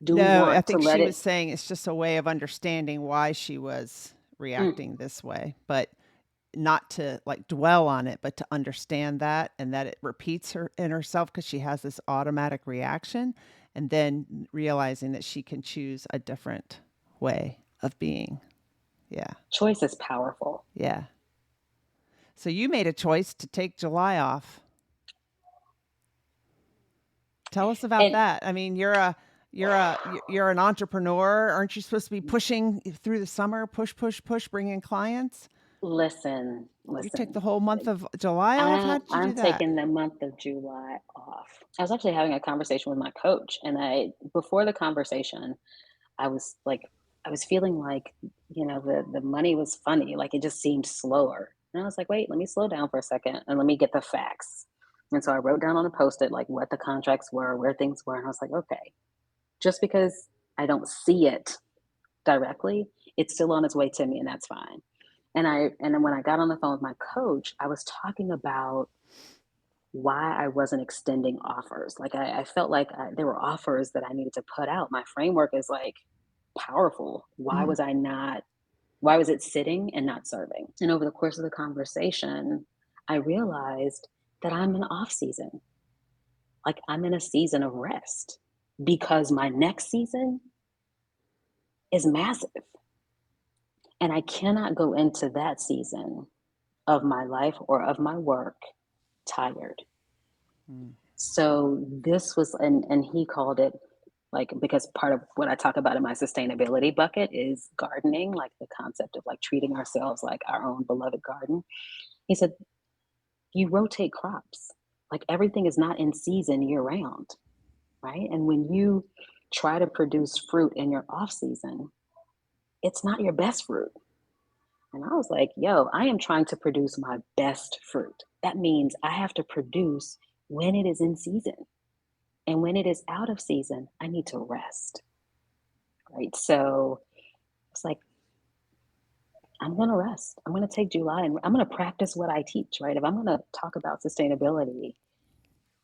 [SPEAKER 1] Do we
[SPEAKER 2] No, I
[SPEAKER 1] want to
[SPEAKER 2] think
[SPEAKER 1] let
[SPEAKER 2] she was
[SPEAKER 1] it?
[SPEAKER 2] saying it's just a way of understanding why she was
[SPEAKER 1] Mm,
[SPEAKER 2] reacting this way, but not to like dwell on it, but to understand that and that it repeats her in herself because she has this automatic reaction, and then realizing that she can choose a different way of being. Yeah.
[SPEAKER 1] choice is powerful.
[SPEAKER 2] Yeah. So you made a choice to take July off. Tell us about
[SPEAKER 1] And
[SPEAKER 2] that. I mean, you're an entrepreneur. Aren't you supposed to be pushing through the summer, push, push, push, bring in clients?
[SPEAKER 1] listen,
[SPEAKER 2] You took the
[SPEAKER 1] listen.
[SPEAKER 2] whole month of July off. How did you
[SPEAKER 1] I'm
[SPEAKER 2] do that?
[SPEAKER 1] taking the month of July off. I was actually having a conversation with my coach, and before the conversation, I was like, I was feeling like, the money was funny, like it just seemed slower. And I was like, wait, let me slow down for a second and let me get the facts. And so I wrote down on a post-it like what the contracts were, where things were, and I was like, okay, just because I don't see it directly, it's still on its way to me, and that's fine. And then when I got on the phone with my coach, I was talking about why I wasn't extending offers. Like I felt like there were offers that I needed to put out. My framework is like powerful.
[SPEAKER 2] Mhm.
[SPEAKER 1] Why was it sitting and not serving? And over the course of the conversation, I realized that I'm in off season. Like I'm in a season of rest because my next season is massive. And I cannot go into that season of my life or of my work tired.
[SPEAKER 2] Mm.
[SPEAKER 1] So this was, and he called it, like, because part of what I talk about in my sustainability bucket is gardening, like the concept of like treating ourselves like our own beloved garden. He said, you rotate crops. Like everything is not in season year round, right? And when you try to produce fruit in your off season, it's not your best fruit. And I was like, yo, I am trying to produce my best fruit. That means I have to produce when it is in season. And when it is out of season, I need to rest. Right. So it's like, I'm going to rest. I'm going to take July and I'm going to practice what I teach. Right. If I'm going to talk about sustainability,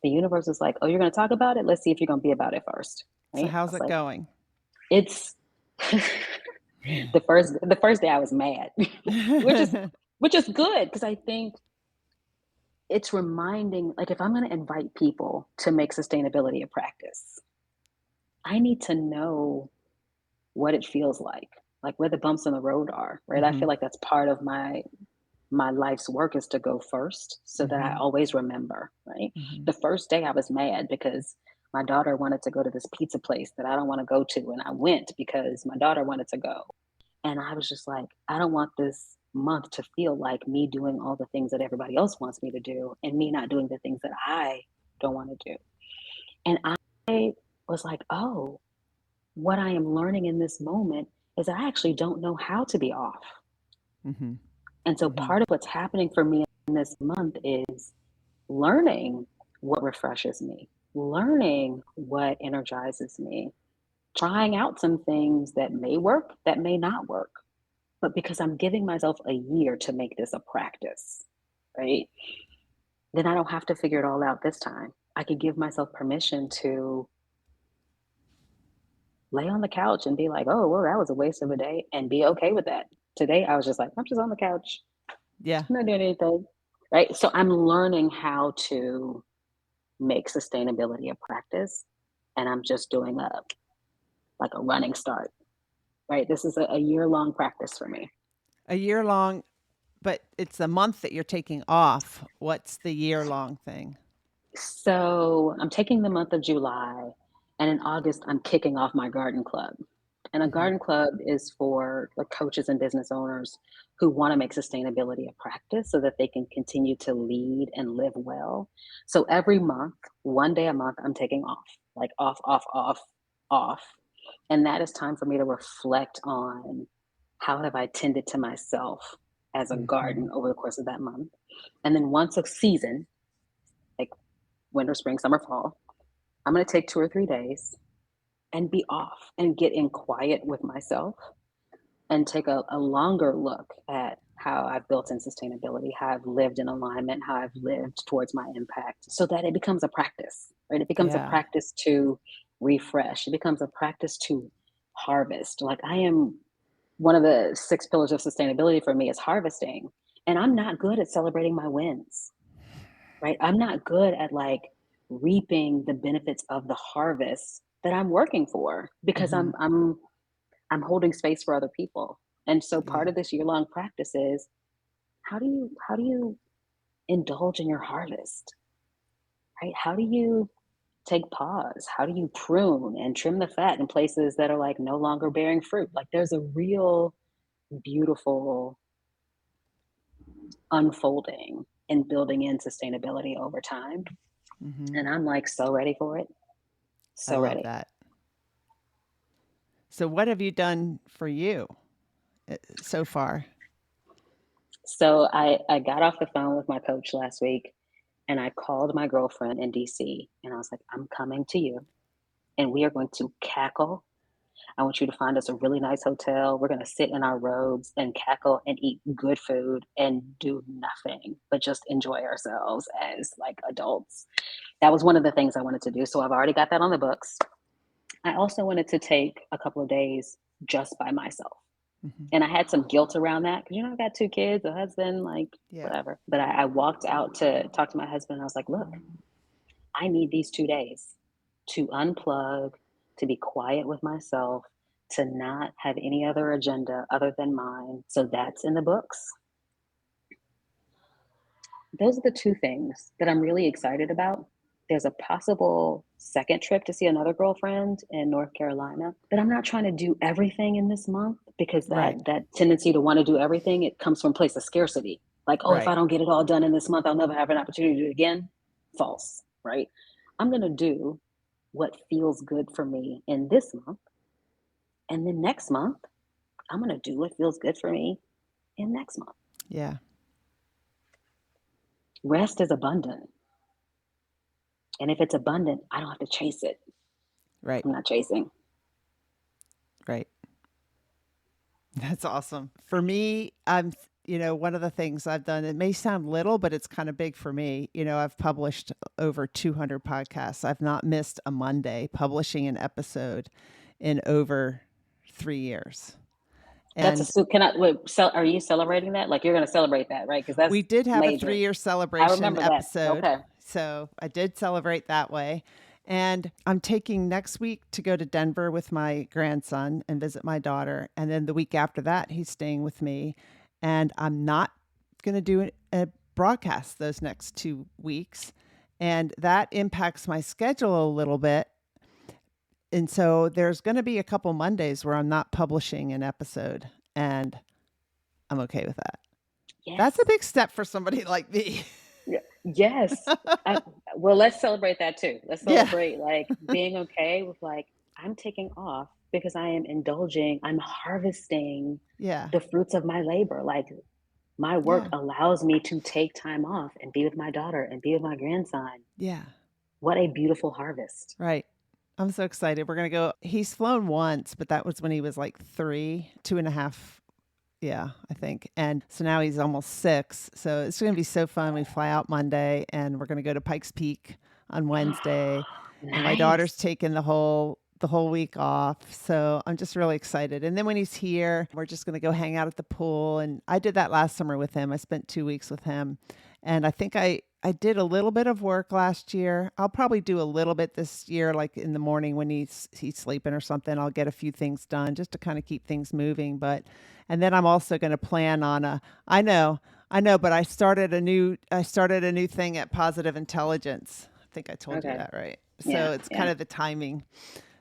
[SPEAKER 1] the universe is like, oh, you're going to talk about it? Let's see if you're going to be about it first.
[SPEAKER 2] So
[SPEAKER 1] Right. I
[SPEAKER 2] how's
[SPEAKER 1] was
[SPEAKER 2] it
[SPEAKER 1] like,
[SPEAKER 2] going?
[SPEAKER 1] it's the first day I was mad, which is good because I think it's reminding, like, if I'm going to invite people to make sustainability a practice, I need to know what it feels like where the bumps in the road are, right? I
[SPEAKER 2] Mm-hmm.
[SPEAKER 1] feel like that's part of my life's work is to go first so that I
[SPEAKER 2] Mm-hmm.
[SPEAKER 1] always remember, right?
[SPEAKER 2] Mm-hmm.
[SPEAKER 1] The first day I was mad because my daughter wanted to go to this pizza place that I don't want to go to. And I went because my daughter wanted to go. And I was just like, I don't want this month to feel like me doing all the things that everybody else wants me to do and me not doing the things that I don't want to do. And I was like, oh, what I am learning in this moment is I actually don't know how to be off.
[SPEAKER 2] Mm-hmm.
[SPEAKER 1] And so
[SPEAKER 2] Mm-hmm.
[SPEAKER 1] part of what's happening for me in this month is learning what refreshes me, learning what energizes me, trying out some things that may work, that may not work. But because I'm giving myself a year to make this a practice, right? Then I don't have to figure it all out this time. I could give myself permission to lay on the couch and be like, oh, well, that was a waste of a day and be okay with that. Today, I was just like, I'm just on the couch.
[SPEAKER 2] Yeah.
[SPEAKER 1] I'm not doing anything. Right. So I'm learning how to make sustainability a practice. And I'm just doing a running start. Right. This is a year-long practice for me.
[SPEAKER 2] A year long, but it's the month that you're taking off. What's the year long thing?
[SPEAKER 1] So I'm taking the month of July, and in August, I'm kicking off my garden club. And a
[SPEAKER 2] Mm-hmm.
[SPEAKER 1] garden club is for like coaches and business owners who want to make sustainability a practice so that they can continue to lead and live well. So every month, one day a month, I'm taking off, like off, off, off, off. And that is time for me to reflect on how have I tended to myself as a
[SPEAKER 2] Mm-hmm.
[SPEAKER 1] garden over the course of that month. And then once a season, like winter, spring, summer, fall, I'm going to take 2 or 3 days and be off and get in quiet with myself and take a longer look at how I've built in sustainability, how I've lived in alignment, how I've lived towards my impact so that it becomes a practice, right? It becomes a
[SPEAKER 2] Yeah.
[SPEAKER 1] practice to refresh, it becomes a practice to harvest. Like I am one of the 6 pillars of sustainability for me is harvesting. And I'm not good at celebrating my wins, right? I'm not good at like reaping the benefits of the harvest that I'm working for because
[SPEAKER 2] Mm-hmm.
[SPEAKER 1] I'm holding space for other people. And so
[SPEAKER 2] Yeah.
[SPEAKER 1] part of this year-long practice is how do you indulge in your harvest, right? How do you take pause? How do you prune and trim the fat in places that are like no longer bearing fruit? Like there's a real beautiful unfolding and building in sustainability over time.
[SPEAKER 2] Mm-hmm.
[SPEAKER 1] And I'm like so ready for it.
[SPEAKER 2] I
[SPEAKER 1] So
[SPEAKER 2] love
[SPEAKER 1] ready.
[SPEAKER 2] that. So, what have you done for you so far?
[SPEAKER 1] So I got off the phone with my coach last week and I called my girlfriend in DC and I was like, I'm coming to you and we are going to cackle. I want you to find us a really nice hotel. We're going to sit in our robes and cackle and eat good food and do nothing but just enjoy ourselves as like adults. That was one of the things I wanted to do. So I've already got that on the books. I also wanted to take a couple of days just by myself.
[SPEAKER 2] Mm-hmm.
[SPEAKER 1] And I had some guilt around that because, I got 2 kids, a husband, like
[SPEAKER 2] Yeah.
[SPEAKER 1] whatever. But I walked out to talk to my husband. And I was like, look, I need these 2 days to unplug, to be quiet with myself, to not have any other agenda other than mine. So that's in the books. Those are the 2 things that I'm really excited about. There's a possible second trip to see another girlfriend in North Carolina, but I'm not trying to do everything in this month because
[SPEAKER 2] Right.
[SPEAKER 1] that tendency to want to do everything, it comes from a place of scarcity. Like, oh, if
[SPEAKER 2] Right.
[SPEAKER 1] I don't get it all done in this month, I'll never have an opportunity to do it again. False, right? I'm going to do what feels good for me in this month. And then next month, I'm going to do what feels good for me in next month.
[SPEAKER 2] Yeah.
[SPEAKER 1] Rest is abundant. And if it's abundant, I don't have to chase it.
[SPEAKER 2] Right.
[SPEAKER 1] I'm not chasing.
[SPEAKER 2] Right. That's awesome. For me, one of the things I've done, it may sound little, but it's kind of big for me. I've published over 200 podcasts. I've not missed a Monday publishing an episode in over 3 years.
[SPEAKER 1] That's a
[SPEAKER 2] And
[SPEAKER 1] can I wait, are you celebrating that? Like you're going to celebrate that, right? Because that's
[SPEAKER 2] we did have a
[SPEAKER 1] major.
[SPEAKER 2] 3-year
[SPEAKER 1] I
[SPEAKER 2] celebration
[SPEAKER 1] remember that.
[SPEAKER 2] episode.
[SPEAKER 1] Okay.
[SPEAKER 2] So I did celebrate that way. And I'm taking next week to go to Denver with my grandson and visit my daughter. And then the week after that, he's staying with me. And I'm not going to do a broadcast those next 2 weeks. And that impacts my schedule a little bit. And so there's going to be a couple Mondays where I'm not publishing an episode. And I'm okay with that. That's
[SPEAKER 1] Yes.
[SPEAKER 2] a big step for somebody like me.
[SPEAKER 1] Yes. I, well, let's celebrate that too. Let's
[SPEAKER 2] Yeah.
[SPEAKER 1] celebrate like being okay with like, I'm taking off because I am indulging, I'm harvesting
[SPEAKER 2] Yeah.
[SPEAKER 1] the fruits of my labor. Like my work
[SPEAKER 2] Yeah.
[SPEAKER 1] allows me to take time off and be with my daughter and be with my grandson.
[SPEAKER 2] Yeah.
[SPEAKER 1] What a beautiful harvest.
[SPEAKER 2] Right. I'm so excited. We're going to go. He's flown once, but that was when he was like 3, 2.5. Yeah, I think. And so now he's almost 6. So it's going to be so fun. We fly out Monday and we're going to go to Pikes Peak on Wednesday. And my daughter's
[SPEAKER 1] Nice.
[SPEAKER 2] taking the whole week off. So I'm just really excited. And then when he's here, we're just going to go hang out at the pool. And I did that last summer with him. I spent 2 weeks with him. And I think I did a little bit of work last year. I'll probably do a little bit this year, like in the morning when he's sleeping or something. I'll get a few things done just to kind of keep things moving. And then I'm also going to plan on I know, but I started a new thing at Positive Intelligence. I think I told you
[SPEAKER 1] Okay.
[SPEAKER 2] that, right?
[SPEAKER 1] Yeah.
[SPEAKER 2] So it's
[SPEAKER 1] Yeah.
[SPEAKER 2] kind of the timing.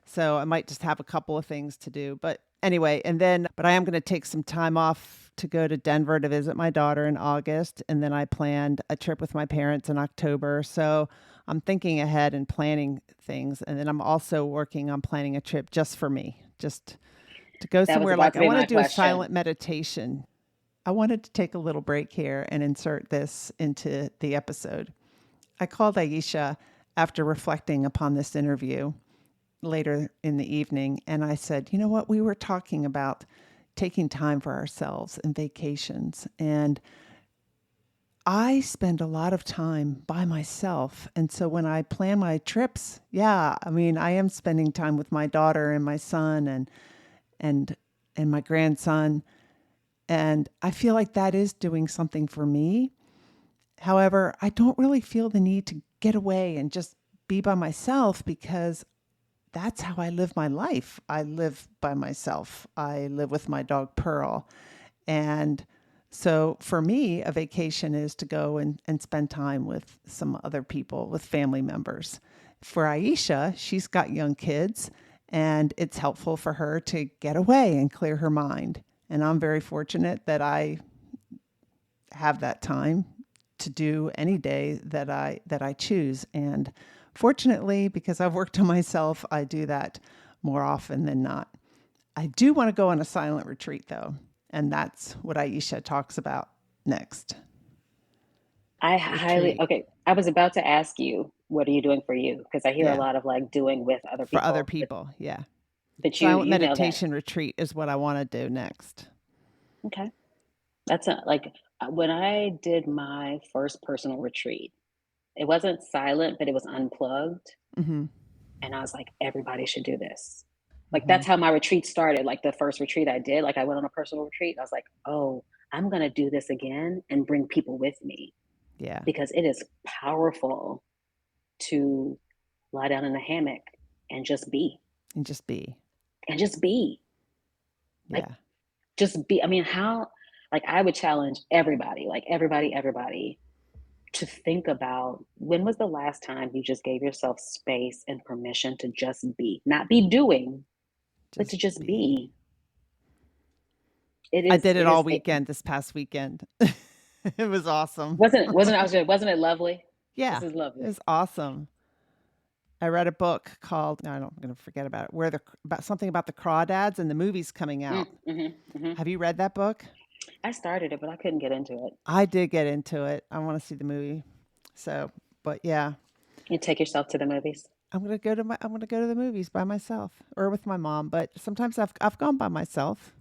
[SPEAKER 2] So I might just have a couple of things to do. But anyway, but I am going to take some time off to go to Denver to visit my daughter in August. And then I planned a trip with my parents in October. So I'm thinking ahead and planning things. And then I'm also working on planning a trip just for me, just to go
[SPEAKER 1] That was
[SPEAKER 2] somewhere.
[SPEAKER 1] about
[SPEAKER 2] Like
[SPEAKER 1] to
[SPEAKER 2] I
[SPEAKER 1] be
[SPEAKER 2] want
[SPEAKER 1] my
[SPEAKER 2] to do a
[SPEAKER 1] question.
[SPEAKER 2] silent meditation. I wanted to take a little break here and insert this into the episode. I called Aisha after reflecting upon this interview later in the evening. And I said, you know what? We were talking about taking time for ourselves and vacations. And I spend a lot of time by myself. And so when I plan my trips, yeah, I mean, I am spending time with my daughter and my son and and my grandson. And I feel like that is doing something for me. However, I don't really feel the need to get away and just be by myself because that's how I live my life. I live by myself. I live with my dog Pearl. And so for me, a vacation is to go and spend time with some other people, with family members. For Aisha, she's got young kids, and it's helpful for her to get away and clear her mind. And I'm very fortunate that I have that time to do any day that I choose. And fortunately, because I've worked on myself, I do that more often than not. I do want to go on a silent retreat though, and that's what Aisha talks about next.
[SPEAKER 1] I highly,
[SPEAKER 2] Retreat
[SPEAKER 1] okay. I was about to ask you, what are you doing for you? Because I hear a
[SPEAKER 2] yeah,
[SPEAKER 1] lot of like doing with other
[SPEAKER 2] for other
[SPEAKER 1] people,
[SPEAKER 2] people, yeah.
[SPEAKER 1] but
[SPEAKER 2] Silent
[SPEAKER 1] you know that.
[SPEAKER 2] meditation retreat is what I want to do next.
[SPEAKER 1] Okay. That's not like when I did my first personal retreat, it wasn't silent, but it was unplugged.
[SPEAKER 2] Mhm.
[SPEAKER 1] And I was like, everybody should do this. Like
[SPEAKER 2] Mhm.
[SPEAKER 1] that's how my retreat started. Like the first retreat I did, like I went on a personal retreat. I was like, oh, I'm gonna do this again and bring people with me
[SPEAKER 2] Yeah,
[SPEAKER 1] because it is powerful to lie down in a hammock and just be
[SPEAKER 2] and just be.
[SPEAKER 1] and just be like
[SPEAKER 2] Yeah.
[SPEAKER 1] just be. I mean, how like I would challenge everybody, like everybody to think about when was the last time you just gave yourself space and permission to just be, not be doing, but to
[SPEAKER 2] Just
[SPEAKER 1] just
[SPEAKER 2] be.
[SPEAKER 1] be. It
[SPEAKER 2] I
[SPEAKER 1] is
[SPEAKER 2] did it
[SPEAKER 1] it
[SPEAKER 2] all
[SPEAKER 1] is
[SPEAKER 2] weekend this past weekend. It was awesome.
[SPEAKER 1] Wasn't it lovely? This
[SPEAKER 2] Yeah,
[SPEAKER 1] is
[SPEAKER 2] it
[SPEAKER 1] lovely.
[SPEAKER 2] was awesome. I read a book called, no, I'm going to forget about it, about something about the crawdads and the movie's coming out.
[SPEAKER 1] Mm-hmm.
[SPEAKER 2] Have you read that book?
[SPEAKER 1] I started it, but I couldn't get into it.
[SPEAKER 2] I did get into it. I want to see the movie. So, but yeah,
[SPEAKER 1] You take yourself to the movies.
[SPEAKER 2] I'm going to go to the movies by myself or with my mom, but sometimes I've gone by myself,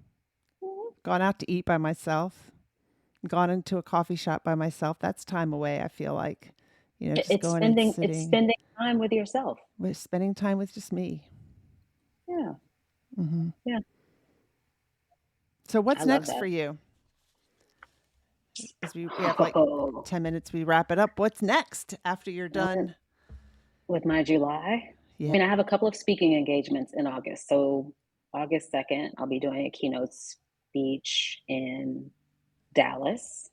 [SPEAKER 1] Mhm.
[SPEAKER 2] gone out to eat by myself, gone into a coffee shop by myself. That's time away, I feel like. Just going and
[SPEAKER 1] It's
[SPEAKER 2] sitting
[SPEAKER 1] spending time with yourself.
[SPEAKER 2] with spending time with just me.
[SPEAKER 1] Yeah,
[SPEAKER 2] Hmm.
[SPEAKER 1] yeah.
[SPEAKER 2] So
[SPEAKER 1] I
[SPEAKER 2] what's
[SPEAKER 1] love
[SPEAKER 2] next
[SPEAKER 1] that.
[SPEAKER 2] for you? As we have like
[SPEAKER 1] Oh,
[SPEAKER 2] 10 minutes, we wrap it up. What's next after you're
[SPEAKER 1] with
[SPEAKER 2] done?
[SPEAKER 1] my July. I
[SPEAKER 2] Yeah.
[SPEAKER 1] mean, I have a couple of speaking engagements in August. So August 2nd, I'll be doing a keynote speech in Dallas.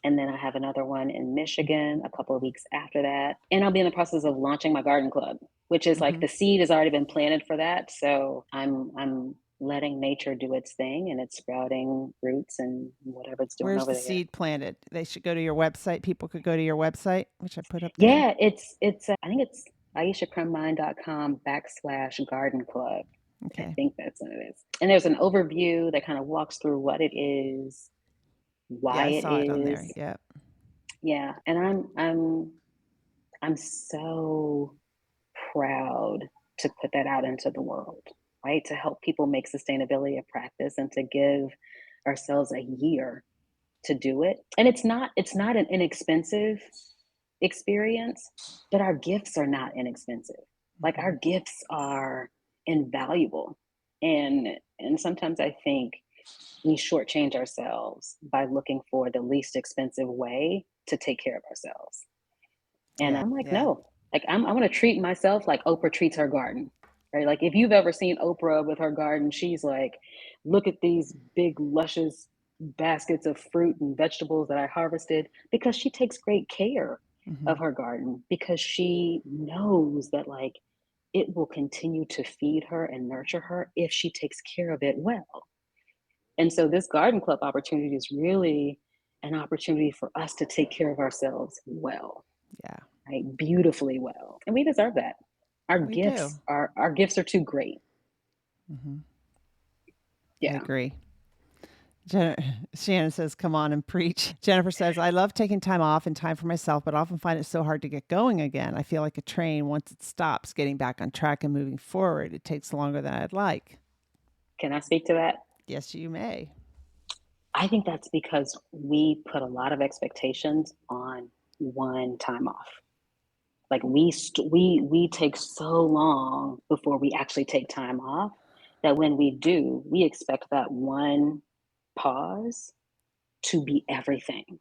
[SPEAKER 1] And then I have another one in Michigan a couple of weeks after that. And I'll be in the process of launching my garden club, which is like
[SPEAKER 2] Hmm.
[SPEAKER 1] the seed has already been planted for that. So I'm letting nature do its thing and it's sprouting roots and whatever it's doing
[SPEAKER 2] Where's
[SPEAKER 1] over
[SPEAKER 2] the
[SPEAKER 1] there.
[SPEAKER 2] seed planted? They should go to your website. People could go to your website, which I put up there.
[SPEAKER 1] Yeah, it's I think it's aishacrumbine.com/garden club. I
[SPEAKER 2] Okay.
[SPEAKER 1] think that's what it is. And there's an overview that kind of walks through what it is,
[SPEAKER 2] Yeah,
[SPEAKER 1] why
[SPEAKER 2] I
[SPEAKER 1] it
[SPEAKER 2] saw it on there.
[SPEAKER 1] is.
[SPEAKER 2] Yeah.
[SPEAKER 1] Yeah, and I'm so proud to put that out into the world, right? To help people make sustainability a practice and to give ourselves a year to do it. And it's not an inexpensive experience, but our gifts are not inexpensive. Like
[SPEAKER 2] Hmm.
[SPEAKER 1] our gifts are invaluable. And sometimes I think we shortchange ourselves by looking for the least expensive way to take care of ourselves. And
[SPEAKER 2] Yeah.
[SPEAKER 1] I'm like,
[SPEAKER 2] Yeah.
[SPEAKER 1] no, like I want to treat myself like Oprah treats her garden. Right. Like if you've ever seen Oprah with her garden, she's like, look at these big, luscious baskets of fruit and vegetables that I harvested because she takes great care
[SPEAKER 2] Hmm.
[SPEAKER 1] of her garden because she knows that like it will continue to feed her and nurture her if she takes care of it well. And so this garden club opportunity is really an opportunity for us to take care of ourselves well,
[SPEAKER 2] Yeah.
[SPEAKER 1] right? Beautifully well. And we deserve that.
[SPEAKER 2] We do.
[SPEAKER 1] Our gifts are too great.
[SPEAKER 2] Hmm. I
[SPEAKER 1] Yeah.
[SPEAKER 2] agree. Shannon says, come on and preach. Jennifer says, I love taking time off and time for myself, but often find it so hard to get going again. I feel like a train once it stops getting back on track and moving forward. It takes longer than I'd like.
[SPEAKER 1] Can I speak to that?
[SPEAKER 2] Yes, you may.
[SPEAKER 1] I think that's because we put a lot of expectations on one time off. Like we take so long before we actually take time off that when we do, we expect that one pause to be everything,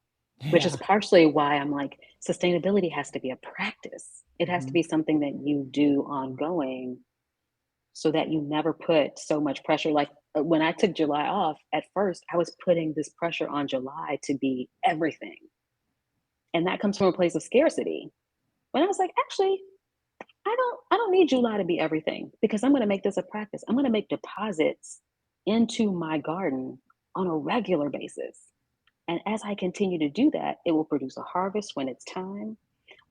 [SPEAKER 1] which is
[SPEAKER 2] Yeah.
[SPEAKER 1] partially why I'm like, sustainability has to be a practice. It has to
[SPEAKER 2] Hmm.
[SPEAKER 1] be something that you do ongoing so that you never put so much pressure. Like when I took July off, at first, I was putting this pressure on July to be everything. And that comes from a place of scarcity. When I was like, actually, I don't need July to be everything because I'm going to make this a practice. I'm going to make deposits into my garden on a regular basis. And as I continue to do that, it will produce a harvest when it's time.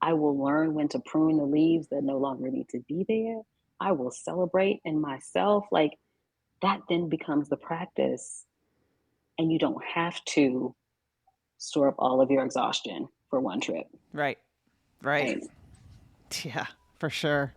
[SPEAKER 1] I will learn when to prune the leaves that no longer need to be there. I will celebrate in myself. Like that then becomes the practice. And you don't have to store up all of your exhaustion for one trip.
[SPEAKER 2] Right. Right.
[SPEAKER 1] Right.
[SPEAKER 2] Yeah, for sure.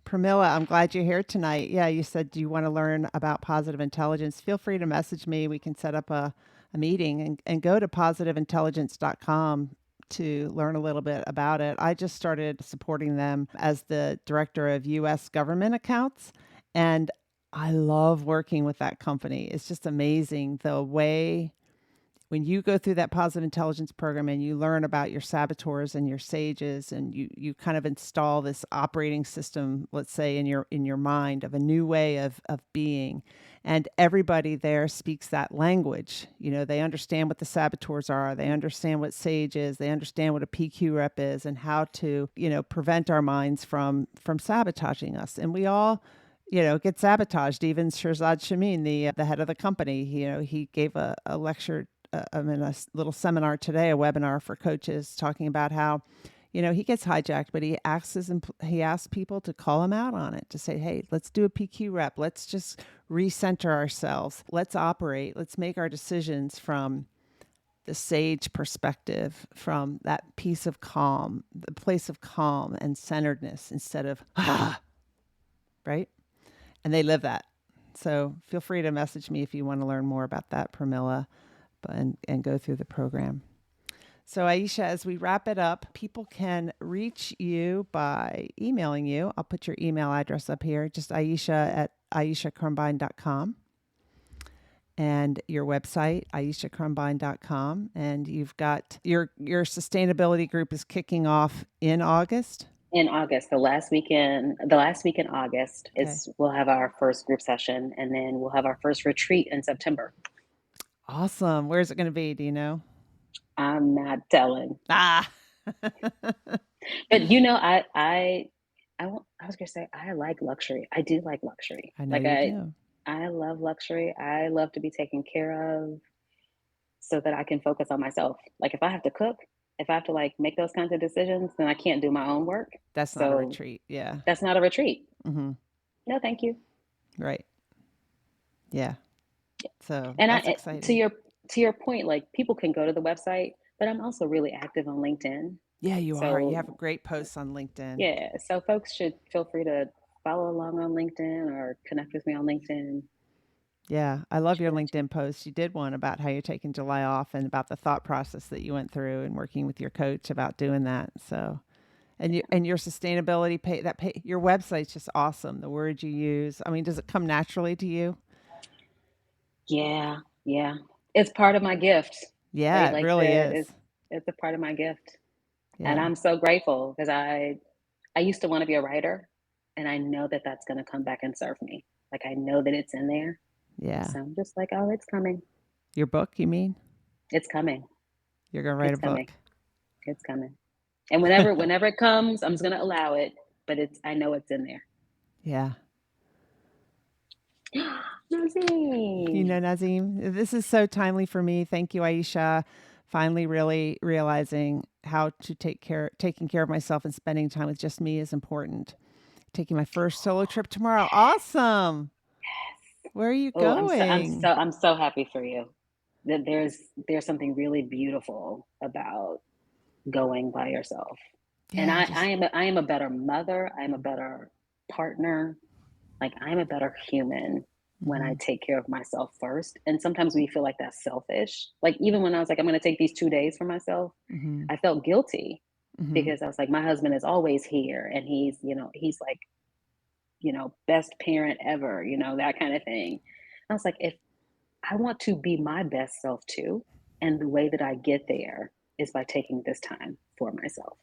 [SPEAKER 2] Pramila, I'm glad you're here tonight. Yeah, you said do you want to learn about positive intelligence? Feel free to message me. We can set up a meeting and go to positiveintelligence.com to learn a little bit about it. I just started supporting them as the director of US government accounts, and I love working with that company. It's just amazing the way when you go through that positive intelligence program and you learn about your saboteurs and your sages and you kind of install this operating system, let's say in your mind, of a new way of being, and everybody there speaks that language. They understand what the saboteurs are, they understand what sage is, they understand what a PQ rep is, and how to prevent our minds from sabotaging us. And we all get sabotaged. Even Shirzad Shamin, the head of the company, he gave a lecture I'm in a little seminar today, a webinar for coaches, talking about how, he gets hijacked, but he asks people to call him out on it, to say, hey, let's do a PQ rep. Let's just recenter ourselves. Let's operate. Let's make our decisions from the sage perspective, from that piece of calm, the place of calm and centeredness, instead of, right? And they live that. So feel free to message me if you want to learn more about that, Pramila, and go through the program. So Aisha, as we wrap it up, people can reach you by emailing you. I'll put your email address up here, just Aisha at aishacrumbine.com. And your website, aishacrumbine.com. And you've got your sustainability group is kicking off in August.
[SPEAKER 1] In August, the last week in August, we'll have our first group session, and then we'll have our first retreat in September.
[SPEAKER 2] Awesome. Where's it going to be? Do you know?
[SPEAKER 1] I'm not telling.
[SPEAKER 2] But
[SPEAKER 1] I was gonna say, I like luxury. I do like luxury.
[SPEAKER 2] I know you do.
[SPEAKER 1] I love luxury. I love to be taken care of so that I can focus on myself. Like if I have to cook, if I have to make those kinds of decisions, then I can't do my own work.
[SPEAKER 2] That's not a retreat. Yeah.
[SPEAKER 1] That's not a retreat.
[SPEAKER 2] Mm-hmm.
[SPEAKER 1] No, thank you.
[SPEAKER 2] Right. Yeah. So
[SPEAKER 1] and
[SPEAKER 2] that's exciting.
[SPEAKER 1] To your point, people can go to the website, but I'm also really active on LinkedIn.
[SPEAKER 2] Yeah, you are. You have great posts on LinkedIn.
[SPEAKER 1] Yeah. So folks should feel free to follow along on LinkedIn or connect with me on LinkedIn.
[SPEAKER 2] Yeah, I love your LinkedIn post. You did one about how you're taking July off and about the thought process that you went through and working with your coach about doing that. So, and your sustainability your website's just awesome. The words you use. I mean, does it come naturally to you?
[SPEAKER 1] Yeah. It's part of my gift.
[SPEAKER 2] Yeah, right? It really is.
[SPEAKER 1] It's a part of my gift.
[SPEAKER 2] Yeah.
[SPEAKER 1] And I'm so grateful because I used to want to be a writer, and I know that that's going to come back and serve me. I know that it's in there.
[SPEAKER 2] Yeah.
[SPEAKER 1] So I'm just oh, it's coming.
[SPEAKER 2] Your book, you mean?
[SPEAKER 1] It's coming.
[SPEAKER 2] You're going to write a book.
[SPEAKER 1] It's coming. And whenever it comes, I'm just going to allow it, but I know it's in there.
[SPEAKER 2] Yeah.
[SPEAKER 1] Nazim.
[SPEAKER 2] Nazim, this is so timely for me. Thank you, Aisha. Finally really realizing how to taking care of myself and spending time with just me is important. Taking my first solo trip tomorrow. Awesome.
[SPEAKER 1] Yes.
[SPEAKER 2] Where are you going?
[SPEAKER 1] I'm so happy for you. That there's something really beautiful about going by yourself. Yeah, and I am a better mother. I am a better partner. I'm a better human when I take care of myself first. And sometimes we feel like that's selfish. Even when I was I'm going to take these 2 days for myself, I felt guilty because I was my husband is always here and he's best parent ever, that kind of thing. I was if I want to be my best self too, and the way that I get there is by taking this time for myself.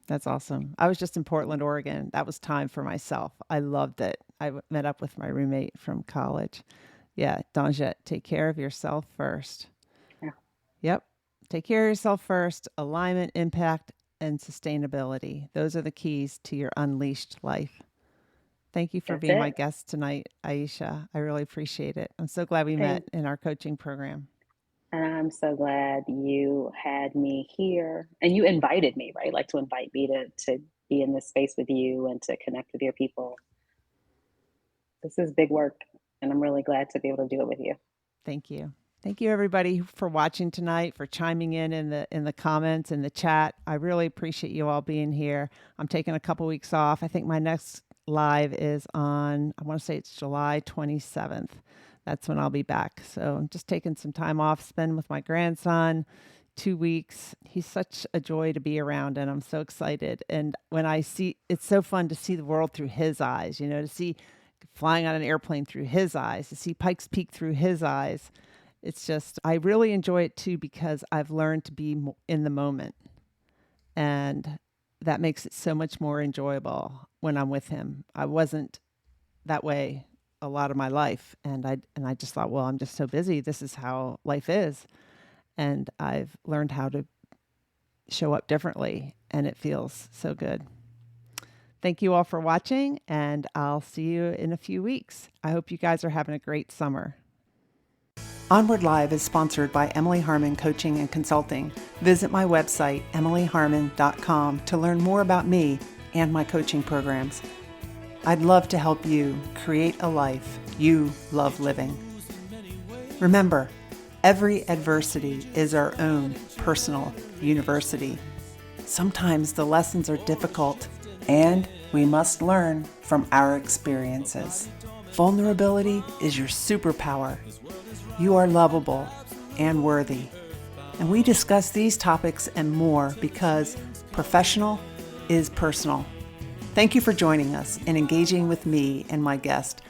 [SPEAKER 2] That's awesome. I was just in Portland, Oregon. That was time for myself. I loved it. I met up with my roommate from college. Yeah, Danjette, take care of yourself first.
[SPEAKER 1] Yeah.
[SPEAKER 2] Yep. Take care of yourself first. Alignment, impact, and sustainability. Those are the keys to your unleashed life. Thank you for being my guest tonight, Aisha. I really appreciate it. I'm so glad we met in our coaching program.
[SPEAKER 1] And I'm so glad you had me here and you invited me, right? To invite me to be in this space with you and to connect with your people. This is big work and I'm really glad to be able to do it with you.
[SPEAKER 2] Thank you. Thank you everybody for watching tonight, for chiming in the comments, in the chat. I really appreciate you all being here. I'm taking a couple weeks off. I think my next live is on, I want to say it's July 27th. That's when I'll be back. So I'm just taking some time off, spending with my grandson, 2 weeks. He's such a joy to be around and I'm so excited. And when it's so fun to see the world through his eyes, to see flying on an airplane through his eyes, to see Pikes Peak through his eyes. It's just, I really enjoy it too, because I've learned to be in the moment. And that makes it so much more enjoyable when I'm with him. I wasn't that way a lot of my life. And I just thought, well, I'm just so busy. This is how life is. And I've learned how to show up differently and it feels so good. Thank you all for watching and I'll see you in a few weeks. I hope you guys are having a great summer. Onward Live is sponsored by Emily Harmon Coaching and Consulting. Visit my website, emilyharmon.com, to learn more about me and my coaching programs. I'd love to help you create a life you love living. Remember, every adversity is our own personal university. Sometimes the lessons are difficult, and we must learn from our experiences. Vulnerability is your superpower. You are lovable and worthy. And we discuss these topics and more because professional is personal. Thank you for joining us and engaging with me and my guest.